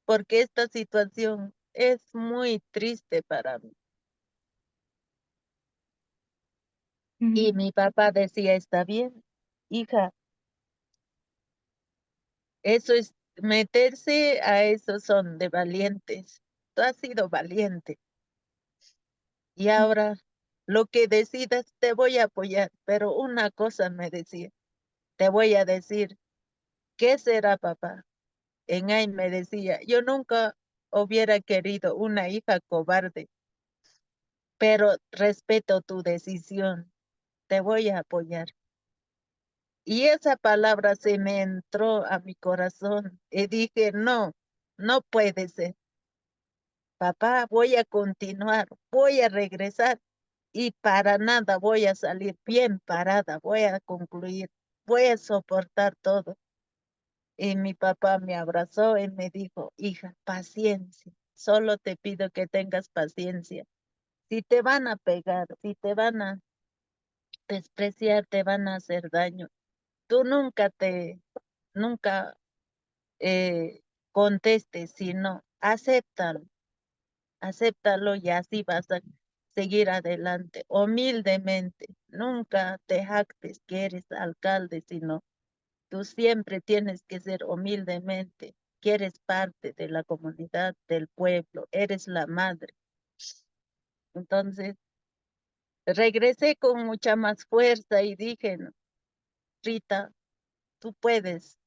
Speaker 2: porque esta situación es muy triste para mí.
Speaker 1: mm,
Speaker 2: Y mi papá decía, está bien, hija, eso es meterse a eso son de valientes. Tú has sido valiente y
Speaker 1: mm,
Speaker 2: ahora lo que decidas te voy a apoyar, pero una cosa me decía, te voy a decir, ¿qué será papá? En ahí me decía, yo nunca hubiera querido una hija cobarde, pero respeto tu decisión, te voy a apoyar. Y esa palabra se me entró a mi corazón y dije, no, no puede ser. Papá, voy a continuar, voy a regresar y para nada voy a salir bien parada, voy a concluir, voy a soportar todo. Y mi papá me abrazó y me dijo, hija, paciencia, solo te pido que tengas paciencia. Si te van a pegar, si te van a despreciar, te van a hacer daño. Tú nunca eh, contestes, sino acéptalo, acéptalo y así vas a seguir adelante, humildemente. Nunca te jactes que eres alcalde, sino tú siempre tienes que ser humildemente, que eres parte de la comunidad, del pueblo, eres la madre. Entonces, regresé con mucha más fuerza y dije, "No, Rita, tú puedes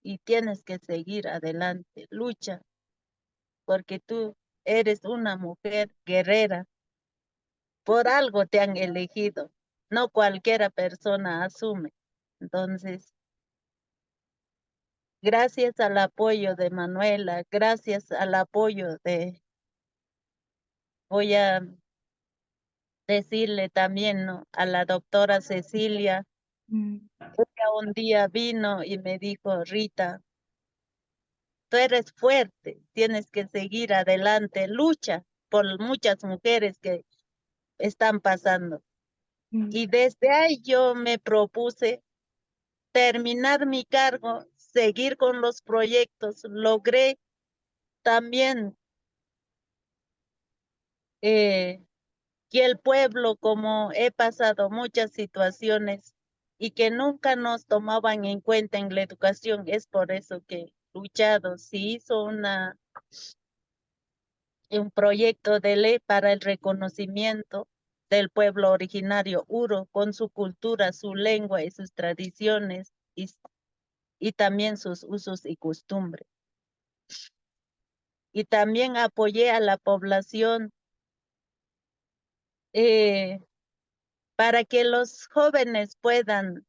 Speaker 2: y tienes que seguir adelante, lucha, porque tú eres una mujer guerrera, por algo te han elegido, no cualquiera persona asume. Entonces, gracias al apoyo de Manuela, gracias al apoyo voy a decirle también, ¿no? A la doctora Cecilia,
Speaker 1: mm,
Speaker 2: ella un día vino y me dijo, Rita, tú eres fuerte, tienes que seguir adelante, lucha por muchas mujeres que están pasando.
Speaker 1: mm,
Speaker 2: Y desde ahí yo me propuse terminar mi cargo seguir con los proyectos. Logré también eh, que el pueblo, como he pasado muchas situaciones y que nunca nos tomaban en cuenta en la educación, es por eso que he luchado. Se hizo un proyecto de ley para el reconocimiento del pueblo originario Uro con su cultura, su lengua y sus tradiciones y también sus usos y costumbres. Y también apoyé a la población eh, para que los jóvenes puedan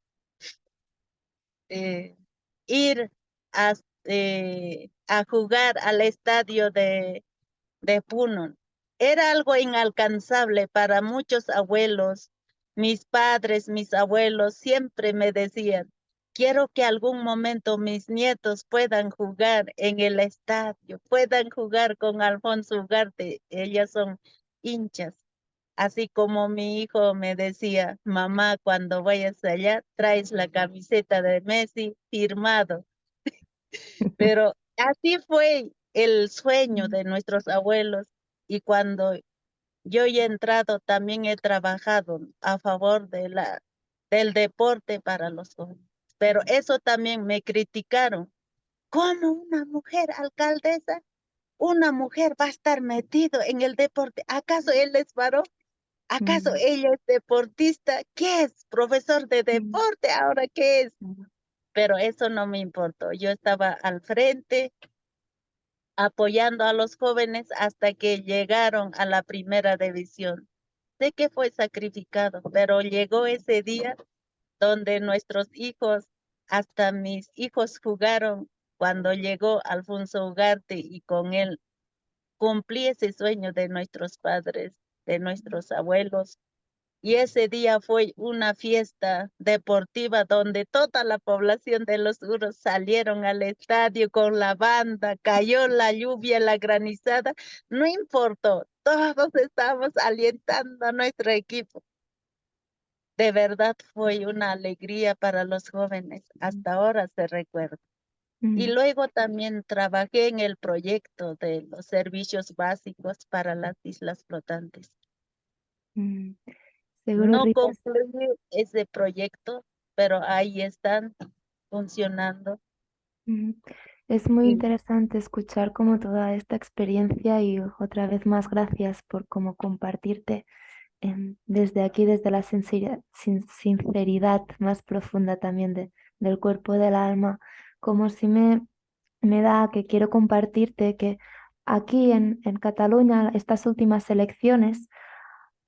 Speaker 2: eh, ir a, a jugar al estadio de Puno. Era algo inalcanzable para muchos abuelos. Mis padres, mis abuelos siempre me decían, quiero que algún momento mis nietos puedan jugar en el estadio, puedan jugar con Alfonso Ugarte. Ellas son hinchas. Así como mi hijo me decía, mamá, cuando vayas allá, traes la camiseta de Messi firmado. Pero así fue el sueño de nuestros abuelos y cuando yo he entrado también he trabajado a favor del deporte para los jóvenes. Pero eso también me criticaron. ¿Cómo una mujer alcaldesa, una mujer va a estar metido en el deporte? ¿Acaso él les paró? ¿Acaso
Speaker 1: Mm,
Speaker 2: ella es deportista? ¿Qué es? ¿Profesor de
Speaker 1: mm,
Speaker 2: deporte? ¿Ahora qué es?
Speaker 1: mm,
Speaker 2: Pero eso no me importó. Yo estaba al frente apoyando a los jóvenes hasta que llegaron a la primera división. Sé que fue sacrificado, pero llegó ese día donde nuestros hijos, hasta mis hijos jugaron cuando llegó Alfonso Ugarte y con él cumplí ese sueño de nuestros padres, de nuestros abuelos. Y ese día fue una fiesta deportiva donde toda la población de Los Uros salieron al estadio con la banda, cayó la lluvia, la granizada, no importó, todos estábamos alentando a nuestro equipo. De verdad fue una alegría para los jóvenes, hasta ahora se recuerda. Y
Speaker 1: mm,
Speaker 2: luego también trabajé en el proyecto de los servicios básicos para las islas flotantes.
Speaker 1: mm. Seguro,
Speaker 2: No
Speaker 1: Rita.
Speaker 2: concluí ese proyecto, pero ahí están funcionando.
Speaker 1: Mm. Es muy
Speaker 2: Y
Speaker 1: interesante escuchar como toda esta experiencia y otra vez más gracias por como compartirte desde aquí, desde la sinceridad más profunda también del cuerpo del alma, como si me da que quiero compartirte que aquí en Cataluña, estas últimas elecciones,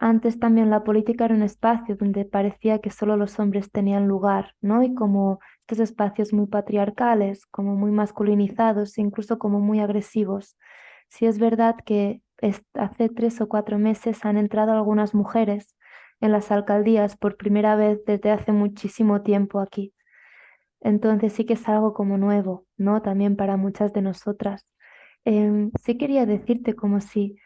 Speaker 1: antes también la política era un espacio donde parecía que solo los hombres tenían lugar, ¿no? Y como estos espacios muy patriarcales, como muy masculinizados, incluso como muy agresivos. Sí es verdad que hace 3 o 4 meses han entrado algunas mujeres en las alcaldías por primera vez desde hace muchísimo tiempo aquí. Entonces sí que es algo como nuevo, ¿no? También para muchas de nosotras. Sí quería decirte como si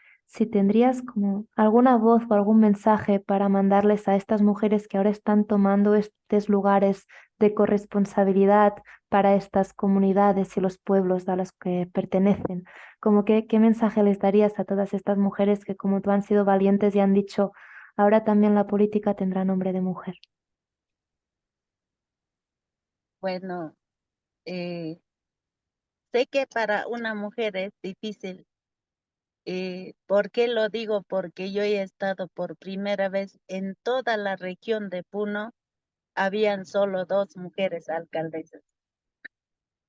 Speaker 1: tendrías como alguna voz o algún mensaje para mandarles a estas mujeres que ahora están tomando estos lugares de corresponsabilidad para estas comunidades y los pueblos a los que pertenecen. Como que, ¿qué mensaje les darías a todas estas mujeres que como tú han sido valientes y han dicho, ahora también la política tendrá nombre de mujer?
Speaker 2: bueno, eh, sé que para una mujer es difícil. ¿Por qué lo digo? Porque yo he estado por primera vez en toda la región de Puno, habían solo dos mujeres alcaldesas.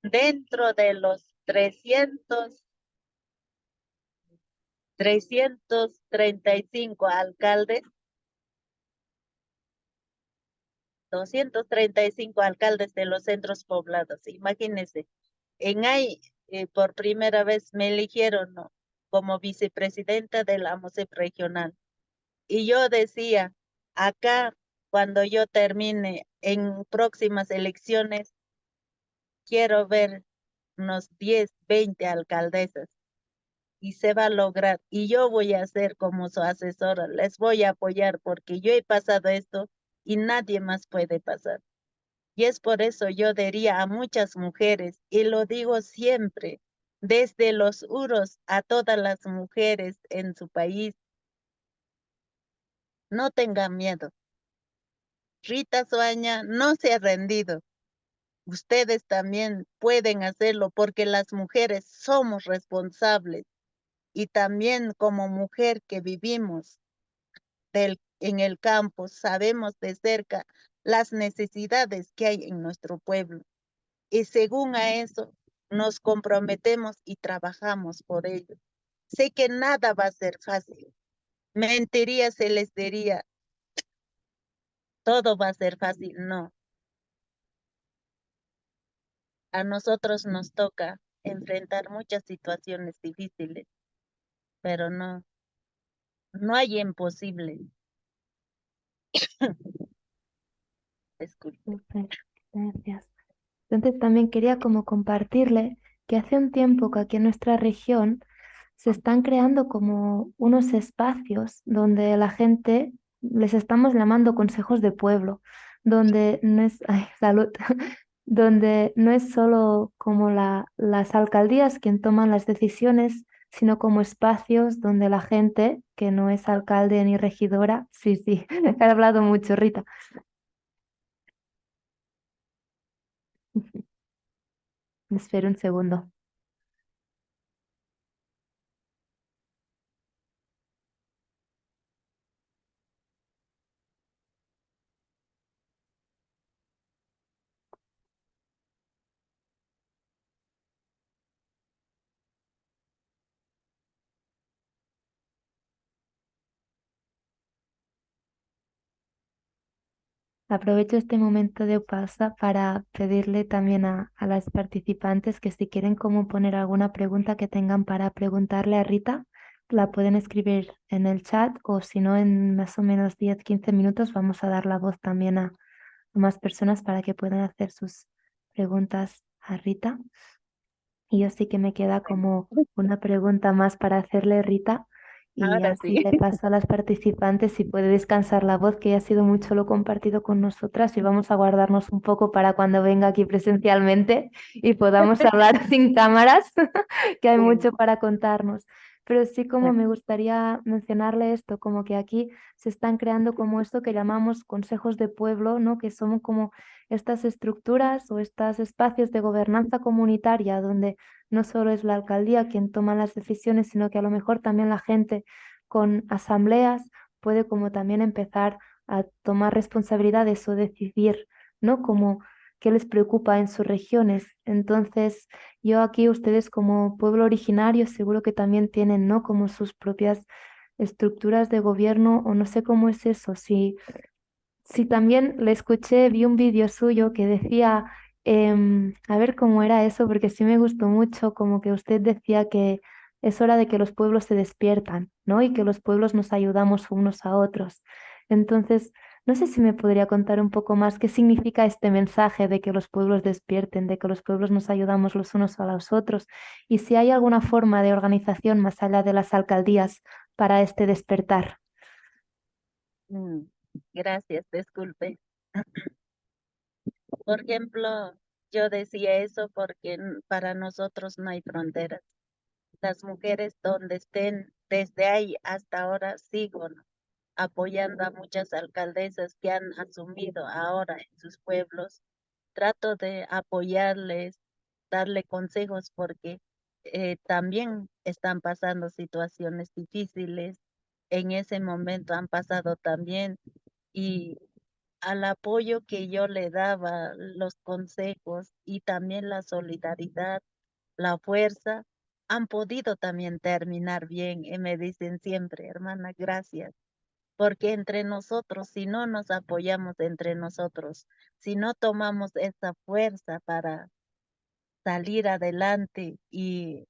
Speaker 2: Dentro de los 335 alcaldes, 235 alcaldes de los centros poblados. Imagínense, en ahí por primera vez me eligieron, ¿no?, como vicepresidenta de la MOSEP regional. Y yo decía, acá, cuando yo termine en próximas elecciones, quiero ver unos 10, 20 alcaldesas y se va a lograr. Y yo voy a ser como su asesora, les voy a apoyar porque yo he pasado esto y nadie más puede pasar. Y es por eso yo diría a muchas mujeres, y lo digo siempre, desde los uros a todas las mujeres en su país, no tengan miedo. Rita Soaña no se ha rendido. Ustedes también pueden hacerlo porque las mujeres somos responsables y también como mujer que vivimos en el campo sabemos de cerca las necesidades que hay en nuestro pueblo y según a eso nos comprometemos y trabajamos por ello. Sé que nada va a ser fácil. Mentiría se les diría, todo va a ser fácil. No, a nosotros nos toca enfrentar muchas situaciones difíciles, pero no, no hay imposible. Disculpe.
Speaker 1: Súper, gracias. Entonces también quería como compartirle que hace un tiempo que aquí en nuestra región se están creando como unos espacios donde la gente, les estamos llamando consejos de pueblo, donde no es, ay, salud, donde no es solo como las alcaldías quien toman las decisiones, sino como espacios donde la gente, que no es alcalde ni regidora, sí, sí, he hablado mucho, Rita. Espera un segundo. Aprovecho este momento de pausa para pedirle también a las participantes que si quieren como poner alguna pregunta que tengan para preguntarle a Rita, la pueden escribir en el chat o si no, en más o menos 10-15 minutos vamos a dar la voz también a más personas para que puedan hacer sus preguntas a Rita. Y yo sí que me queda
Speaker 2: Bueno,
Speaker 1: como una pregunta más para hacerle, Rita, y
Speaker 2: ahora
Speaker 1: así
Speaker 2: sí.
Speaker 1: le paso a las participantes si puede descansar la voz, que ya ha sido mucho lo compartido con nosotras y vamos a guardarnos un poco para cuando venga aquí presencialmente y podamos hablar sin cámaras, que hay
Speaker 2: Sí,
Speaker 1: mucho para contarnos. Pero sí como
Speaker 2: bueno,
Speaker 1: me gustaría mencionarle esto, como que aquí se están creando como esto que llamamos consejos de pueblo, ¿no? Que son como estas estructuras o estos espacios de gobernanza comunitaria donde no solo es la alcaldía quien toma las decisiones, sino que a lo mejor también la gente con asambleas puede como también empezar a tomar responsabilidades o decidir, ¿no? Como qué les preocupa en sus regiones. Entonces, yo aquí ustedes como pueblo originario seguro que también tienen, ¿no? Como sus propias estructuras de gobierno o no sé cómo es eso, si también le escuché, vi un vídeo suyo que decía, a ver cómo era eso, porque sí me gustó mucho, como que usted decía que es hora de que los pueblos se despiertan, ¿no? Y que los pueblos nos ayudamos unos a otros. Entonces, no sé si me podría contar un poco más qué significa este mensaje de que los pueblos despierten, de que los pueblos nos ayudamos los unos a los otros, y si hay alguna forma de organización más allá de las alcaldías para este despertar.
Speaker 2: mm, gracias, disculpe. Por ejemplo, yo decía eso porque para nosotros no hay fronteras. Las mujeres donde estén, desde ahí hasta ahora sigo, ¿no?, apoyando a muchas alcaldesas que han asumido ahora en sus pueblos. Trato de apoyarles, darle consejos porque también están pasando situaciones difíciles. En ese momento han pasado también y al apoyo que yo le daba, los consejos y también la solidaridad, la fuerza, han podido también terminar bien y me dicen siempre, hermana, gracias, porque entre nosotros, si no nos apoyamos entre nosotros, si no tomamos esa fuerza para salir adelante y,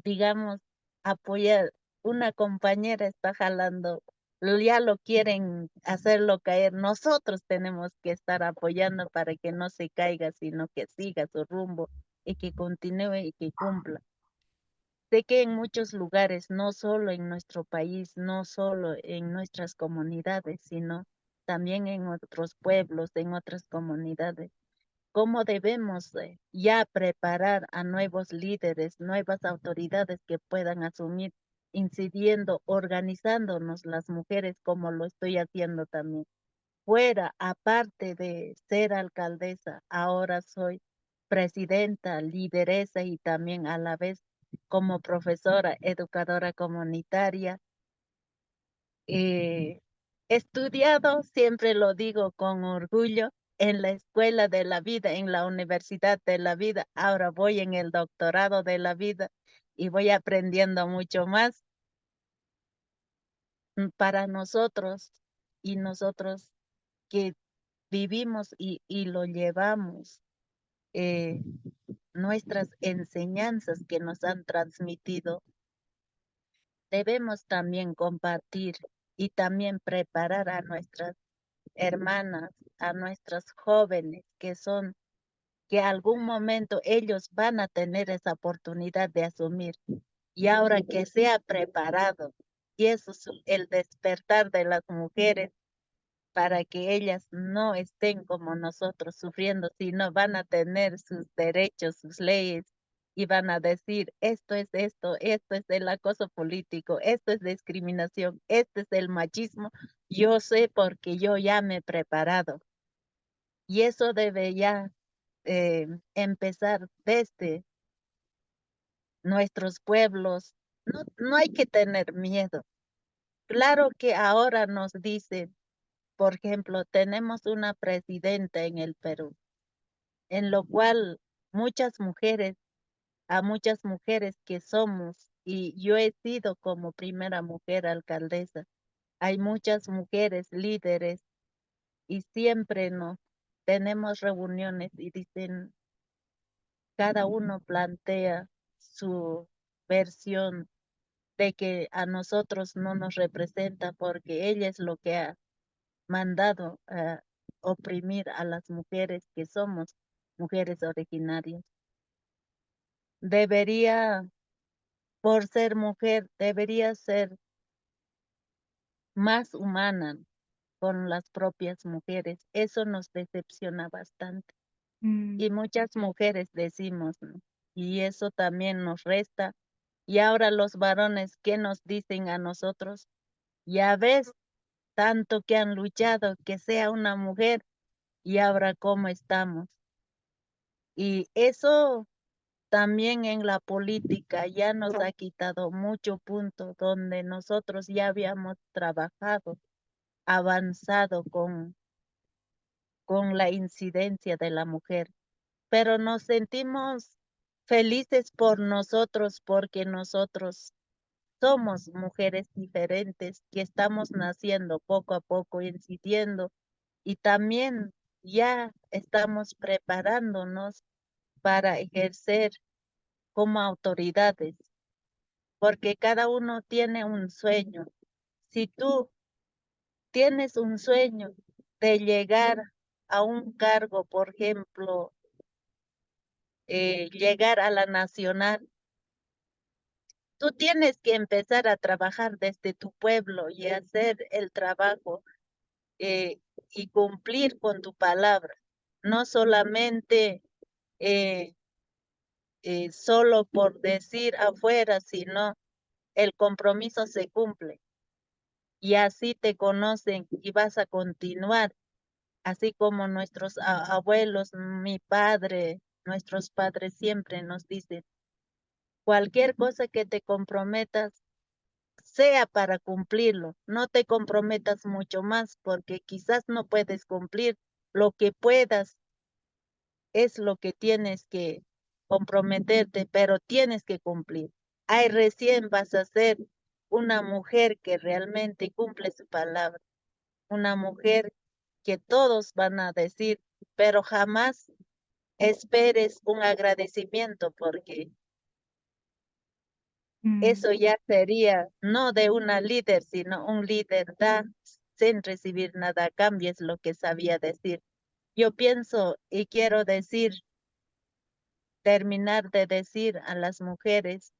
Speaker 2: digamos, apoyar, una compañera está jalando, ya lo quieren hacerlo caer, nosotros tenemos que estar apoyando para que no se caiga, sino que siga su rumbo y que continúe y que cumpla. Sé que en muchos lugares, no solo en nuestro país, no solo en nuestras comunidades, sino también en otros pueblos, en otras comunidades. ¿Cómo debemos ya preparar a nuevos líderes, nuevas autoridades que puedan asumir, incidiendo, organizándonos las mujeres como lo estoy haciendo también? Fuera, aparte de ser alcaldesa, ahora soy presidenta, lideresa y también a la vez como profesora, educadora comunitaria. He estudiado, siempre lo digo con orgullo, en la escuela de la vida, en la universidad de la vida. Ahora voy en el doctorado de la vida y voy aprendiendo mucho más para nosotros y nosotros que vivimos y lo llevamos, eh, nuestras enseñanzas que nos han transmitido, debemos también compartir y también preparar a nuestras hermanas, a nuestras jóvenes que algún momento ellos van a tener esa oportunidad de asumir. Y ahora que sea preparado, y eso es el despertar de las mujeres para que ellas no estén como nosotros sufriendo, sino van a tener sus derechos, sus leyes, y van a decir, esto es el acoso político, esto es discriminación, este es el machismo, yo sé porque yo ya me he preparado. Y eso debe ya empezar desde nuestros pueblos. No, no hay que tener miedo. Claro que ahora nos dicen, por ejemplo, tenemos una presidenta en el Perú, en lo cual muchas mujeres, a muchas mujeres que somos, y yo he sido como primera mujer alcaldesa, hay muchas mujeres líderes y siempre nos tenemos reuniones y dicen, cada uno plantea su versión de que a nosotros no nos representa porque ella es lo que ha mandado a oprimir a las mujeres que somos mujeres originarias. Debería, por ser mujer, debería ser más humana con las propias mujeres. Eso nos decepciona bastante.
Speaker 1: Mm,
Speaker 2: Y muchas mujeres decimos, ¿no? Y eso también nos resta. Y ahora los varones, ¿qué nos dicen a nosotros? Ya ves, tanto que han luchado que sea una mujer y ahora cómo estamos. Y eso también en la política ya nos ha quitado mucho punto donde nosotros ya habíamos trabajado, avanzado con la incidencia de la mujer, pero nos sentimos felices por nosotros porque nosotros somos mujeres diferentes que estamos naciendo poco a poco, incidiendo y también ya estamos preparándonos para ejercer como autoridades, porque cada uno tiene un sueño. Si tú tienes un sueño de llegar a un cargo, por ejemplo, llegar a la nacional, tú tienes que empezar a trabajar desde tu pueblo y hacer el trabajo y cumplir con tu palabra, no solamente eh, solo por decir afuera, sino el compromiso se cumple y así te conocen y vas a continuar, así como nuestros abuelos, mi padre, nuestros padres siempre nos dicen, cualquier cosa que te comprometas, sea para cumplirlo, no te comprometas mucho más porque quizás no puedes cumplir lo que puedas, es lo que tienes que comprometerte, pero tienes que cumplir. Ahí recién vas a ser una mujer que realmente cumple su palabra, una mujer que todos van a decir, pero jamás esperes un agradecimiento porque
Speaker 1: mm,
Speaker 2: eso ya sería no de una líder, sino un líder da sin recibir nada a cambio, es lo que sabía decir. Yo pienso y quiero decir, terminar de decir a las mujeres,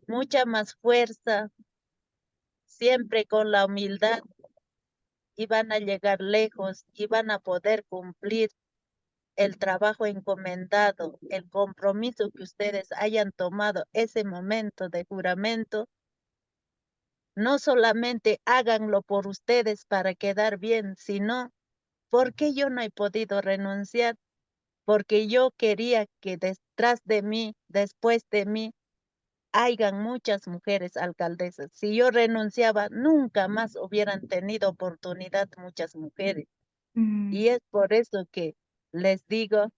Speaker 2: mucha más fuerza, siempre con la humildad y van a llegar lejos y van a poder cumplir el trabajo encomendado, el compromiso que ustedes hayan tomado ese momento de juramento. No solamente háganlo por ustedes para quedar bien, sino porque yo no he podido renunciar, porque yo quería que detrás de mí, después de mí, hayan muchas mujeres alcaldesas. Si yo renunciaba, nunca más hubieran tenido oportunidad muchas mujeres.
Speaker 1: Mm,
Speaker 2: Y es por eso que les digo,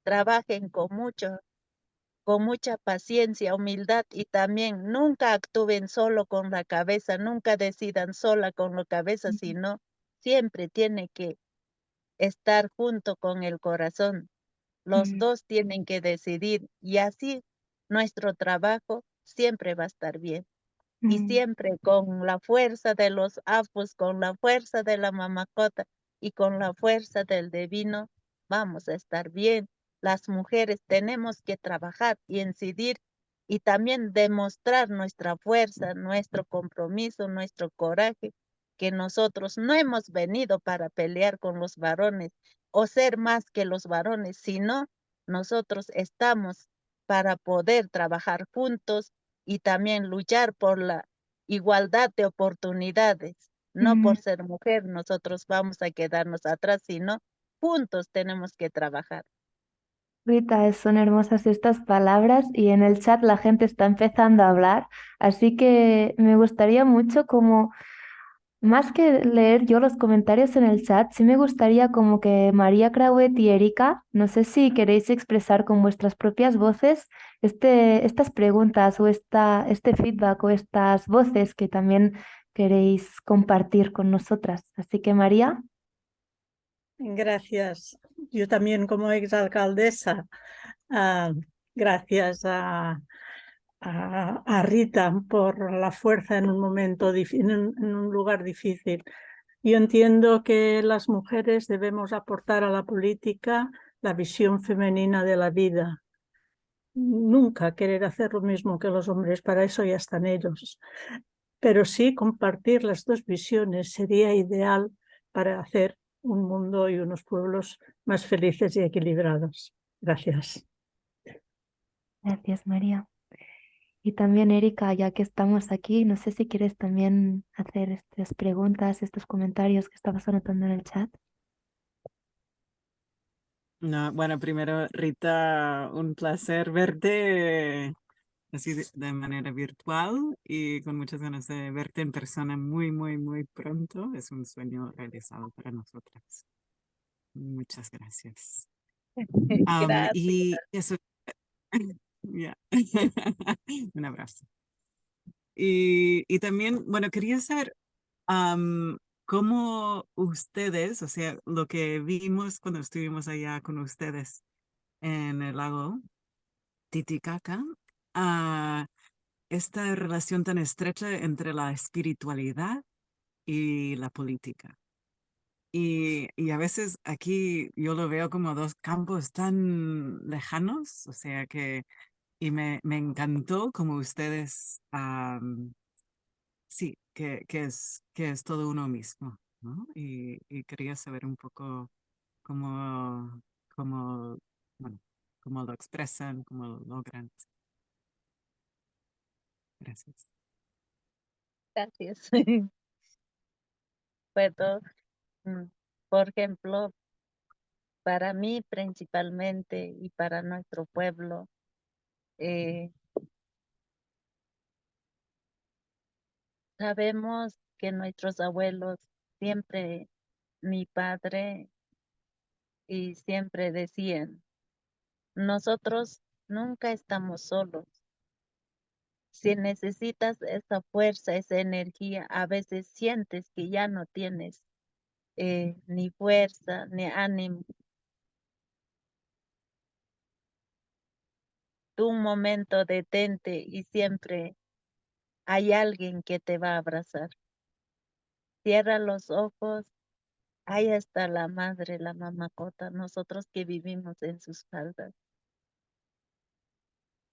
Speaker 2: trabajen con mucha paciencia, humildad y también nunca actúen solo con la cabeza, nunca decidan sola con la cabeza,
Speaker 1: mm,
Speaker 2: sino siempre tiene que estar junto con el corazón. Los
Speaker 1: mm,
Speaker 2: dos tienen que decidir y así nuestro trabajo siempre va a estar bien. Y
Speaker 1: mm,
Speaker 2: siempre con la fuerza de los apus, con la fuerza de la mamacota y con la fuerza del divino, vamos a estar bien. Las mujeres tenemos que trabajar y incidir y también demostrar nuestra fuerza, nuestro compromiso, nuestro coraje, que nosotros no hemos venido para pelear con los varones o ser más que los varones, sino nosotros estamos para poder trabajar juntos y también luchar por la igualdad de oportunidades. No
Speaker 1: mm.
Speaker 2: por ser mujer nosotros vamos a quedarnos atrás, sino juntos tenemos que trabajar.
Speaker 1: Rita, son hermosas estas palabras y en el chat la gente está empezando a hablar, así que me gustaría mucho como, más que leer yo los comentarios en el chat, sí me gustaría como que María Crauet y Erika, no sé si queréis expresar con vuestras propias voces estas preguntas o este feedback o estas voces que también queréis compartir con nosotras. Así que María.
Speaker 3: Gracias. Yo también como exalcaldesa, ah, gracias a Rita por la fuerza en un momento, en un lugar difícil. Yo entiendo que las mujeres debemos aportar a la política la visión femenina de la vida. Nunca querer hacer lo mismo que los hombres, para eso ya están ellos. Pero sí compartir las dos visiones sería ideal para hacer un mundo y unos pueblos más felices y equilibrados. Gracias.
Speaker 1: Gracias, María. Y también, Erika, ya que estamos aquí, no sé si quieres también hacer estas preguntas, estos comentarios que estabas anotando en el chat.
Speaker 4: No, bueno, primero, Rita, un placer verte así de manera virtual y con muchas ganas de verte en persona muy, muy, muy pronto. Es un sueño realizado para nosotras. Muchas gracias.
Speaker 2: Gracias.
Speaker 4: Y eso, ya. Un abrazo. Y también, bueno, quería saber cómo ustedes, o sea, lo que vimos cuando estuvimos allá con ustedes en el lago Titicaca, a esta relación tan estrecha entre la espiritualidad y la política. Y a veces aquí yo lo veo como dos campos tan lejanos, o sea que, y me encantó como ustedes, sí, que es todo uno mismo, ¿no? Y quería saber un poco cómo, cómo, bueno, cómo lo expresan, cómo lo logran. Gracias.
Speaker 2: Gracias. Puedo, por ejemplo, para mí principalmente y para nuestro pueblo, eh, sabemos que nuestros abuelos siempre, mi padre, y siempre decían, nosotros nunca estamos solos. Si necesitas esa fuerza, esa energía, a veces sientes que ya no tienes ni fuerza, ni ánimo. Tú un momento detente y siempre hay alguien que te va a abrazar. Cierra los ojos, ahí está la madre, la mamacota, nosotros que vivimos en sus faldas,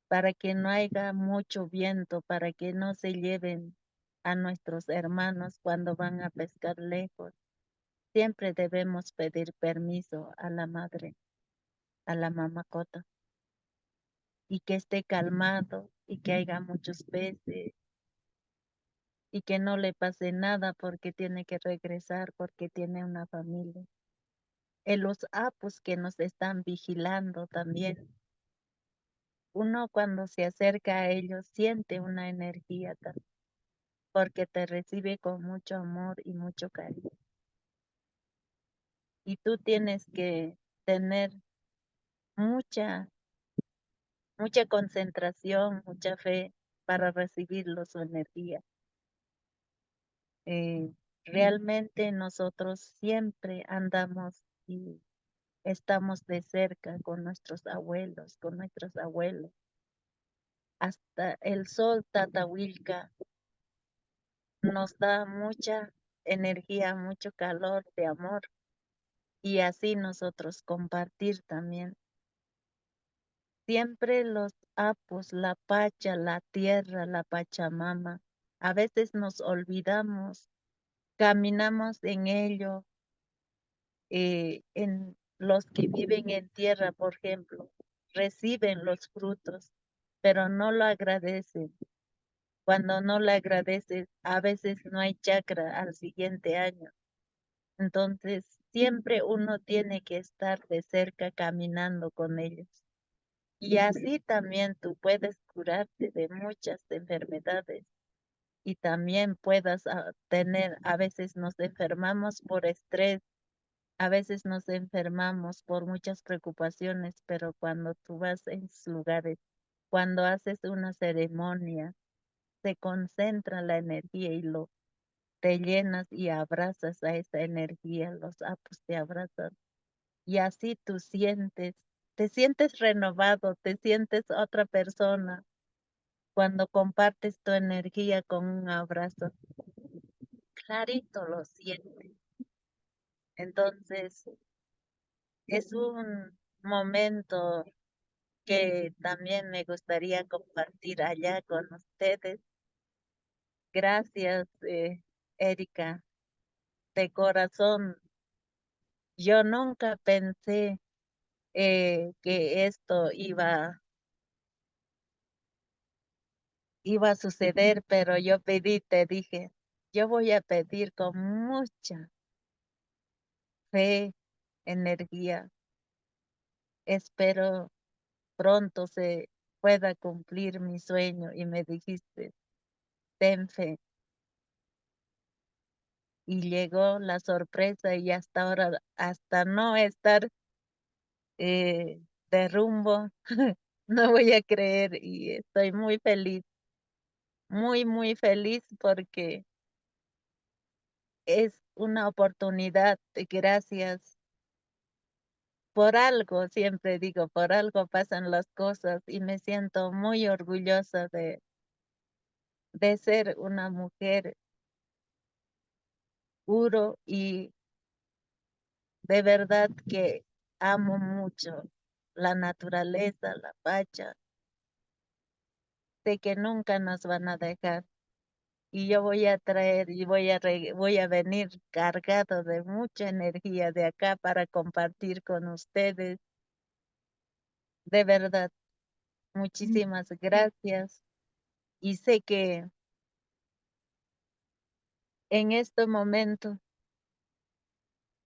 Speaker 2: para que no haya mucho viento, para que no se lleven a nuestros hermanos cuando van a pescar lejos. Siempre debemos pedir permiso a la madre, a la mamacota, y que esté calmado y que haya muchos peces y que no le pase nada porque tiene que regresar, porque tiene una familia. En los apus que nos están vigilando también. Uno cuando se acerca a ellos siente una energía también, porque te recibe con mucho amor y mucho cariño. Y tú tienes que tener mucha, mucha concentración, mucha fe para recibirlo su energía. Realmente nosotros siempre andamos y estamos de cerca con nuestros abuelos, con nuestros abuelos. Hasta el sol Tatahuilca nos da mucha energía, mucho calor de amor y así nosotros compartir también. Siempre los apus, la pacha, la tierra, la pachamama, a veces nos olvidamos, caminamos en ello, en los que viven en tierra, por ejemplo, reciben los frutos, pero no lo agradecen. Cuando no le agradeces, a veces no hay chakra al siguiente año. Entonces, siempre uno tiene que estar de cerca caminando con ellos. Y así también tú puedes curarte de muchas enfermedades y también puedas tener, a veces nos enfermamos por estrés, a veces nos enfermamos por muchas preocupaciones, pero cuando tú vas en sus lugares, cuando haces una ceremonia, se concentra la energía y te llenas y abrazas a esa energía, los apus te abrazan y así tú te sientes renovado, te sientes otra persona cuando compartes tu energía con un abrazo. Clarito lo sientes. Entonces, es un momento que también me gustaría compartir allá con ustedes. Gracias, Erika, de corazón. Yo nunca pensé que esto iba a suceder, pero yo pedí, te dije, yo voy a pedir con mucha fe, energía. Espero pronto se pueda cumplir mi sueño y me dijiste, ten fe. Y llegó la sorpresa y hasta ahora, hasta no estar eh, de rumbo, no voy a creer y estoy muy feliz, muy, muy feliz porque es una oportunidad. Gracias. Por algo, siempre digo, por algo pasan las cosas y me siento muy orgullosa de ser una mujer puro y de verdad que amo mucho la naturaleza, la pacha, sé que nunca nos van a dejar y yo voy a traer y voy a venir cargado de mucha energía de acá para compartir con ustedes. De verdad, muchísimas gracias y sé que en este momento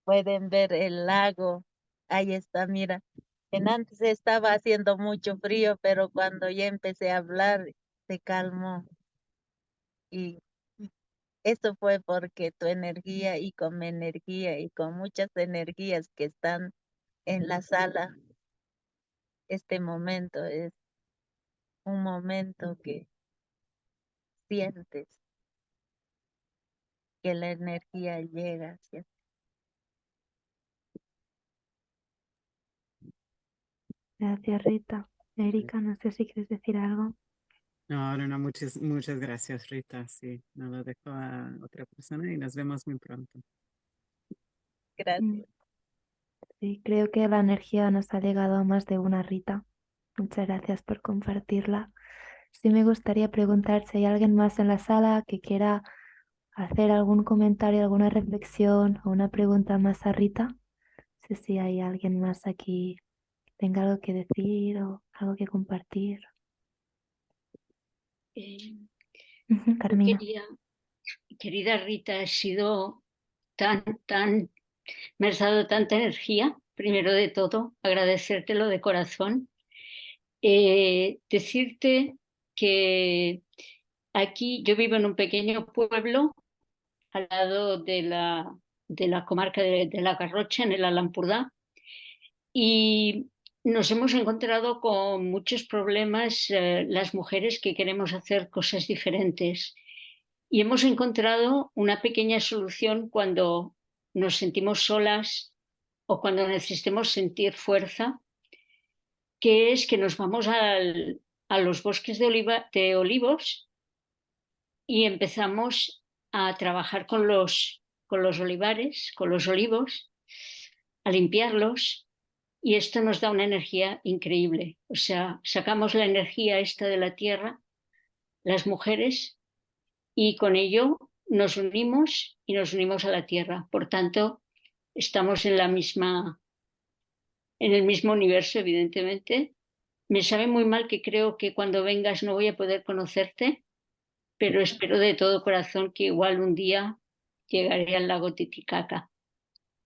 Speaker 2: pueden ver el lago. Ahí está, mira. En antes estaba haciendo mucho frío, pero cuando ya empecé a hablar, se calmó. Y eso fue porque tu energía y con mi energía y con muchas energías que están en la sala, este momento es un momento que sientes que la energía llega hacia ti.
Speaker 1: Gracias, Rita. Erika, no sé si quieres decir algo.
Speaker 4: No, no, no, muchas gracias, Rita. Sí, no lo dejo a otra persona y nos vemos muy pronto.
Speaker 1: Mm,
Speaker 2: Gracias.
Speaker 1: Sí, creo que la energía nos ha llegado a más de una, Rita. Muchas gracias por compartirla. Sí me gustaría preguntar si hay alguien más en la sala que quiera hacer algún comentario, alguna reflexión o una pregunta más a Rita. No sé si hay alguien más aquí que tenga algo que decir o algo que compartir.
Speaker 5: Yo
Speaker 1: Carmina.
Speaker 5: querida Rita, has sido me has dado tanta energía. Primero de todo, agradecértelo de corazón. Decirte que aquí yo vivo en un pequeño pueblo al lado de la comarca de la Garrocha, en el Alampurdá, y nos hemos encontrado con muchos problemas las mujeres que queremos hacer cosas diferentes. Y hemos encontrado una pequeña solución cuando nos sentimos solas o cuando necesitemos sentir fuerza, que es que nos vamos a los bosques de olivos y empezamos a trabajar con los olivares, con los olivos, a limpiarlos, y esto nos da una energía increíble. O sea, sacamos la energía esta de la tierra, las mujeres, y con ello nos unimos y nos unimos a la tierra. Por tanto, estamos en en el mismo universo, evidentemente. Me sabe muy mal que creo que cuando vengas no voy a poder conocerte, pero espero de todo corazón que igual un día llegaré al lago Titicaca.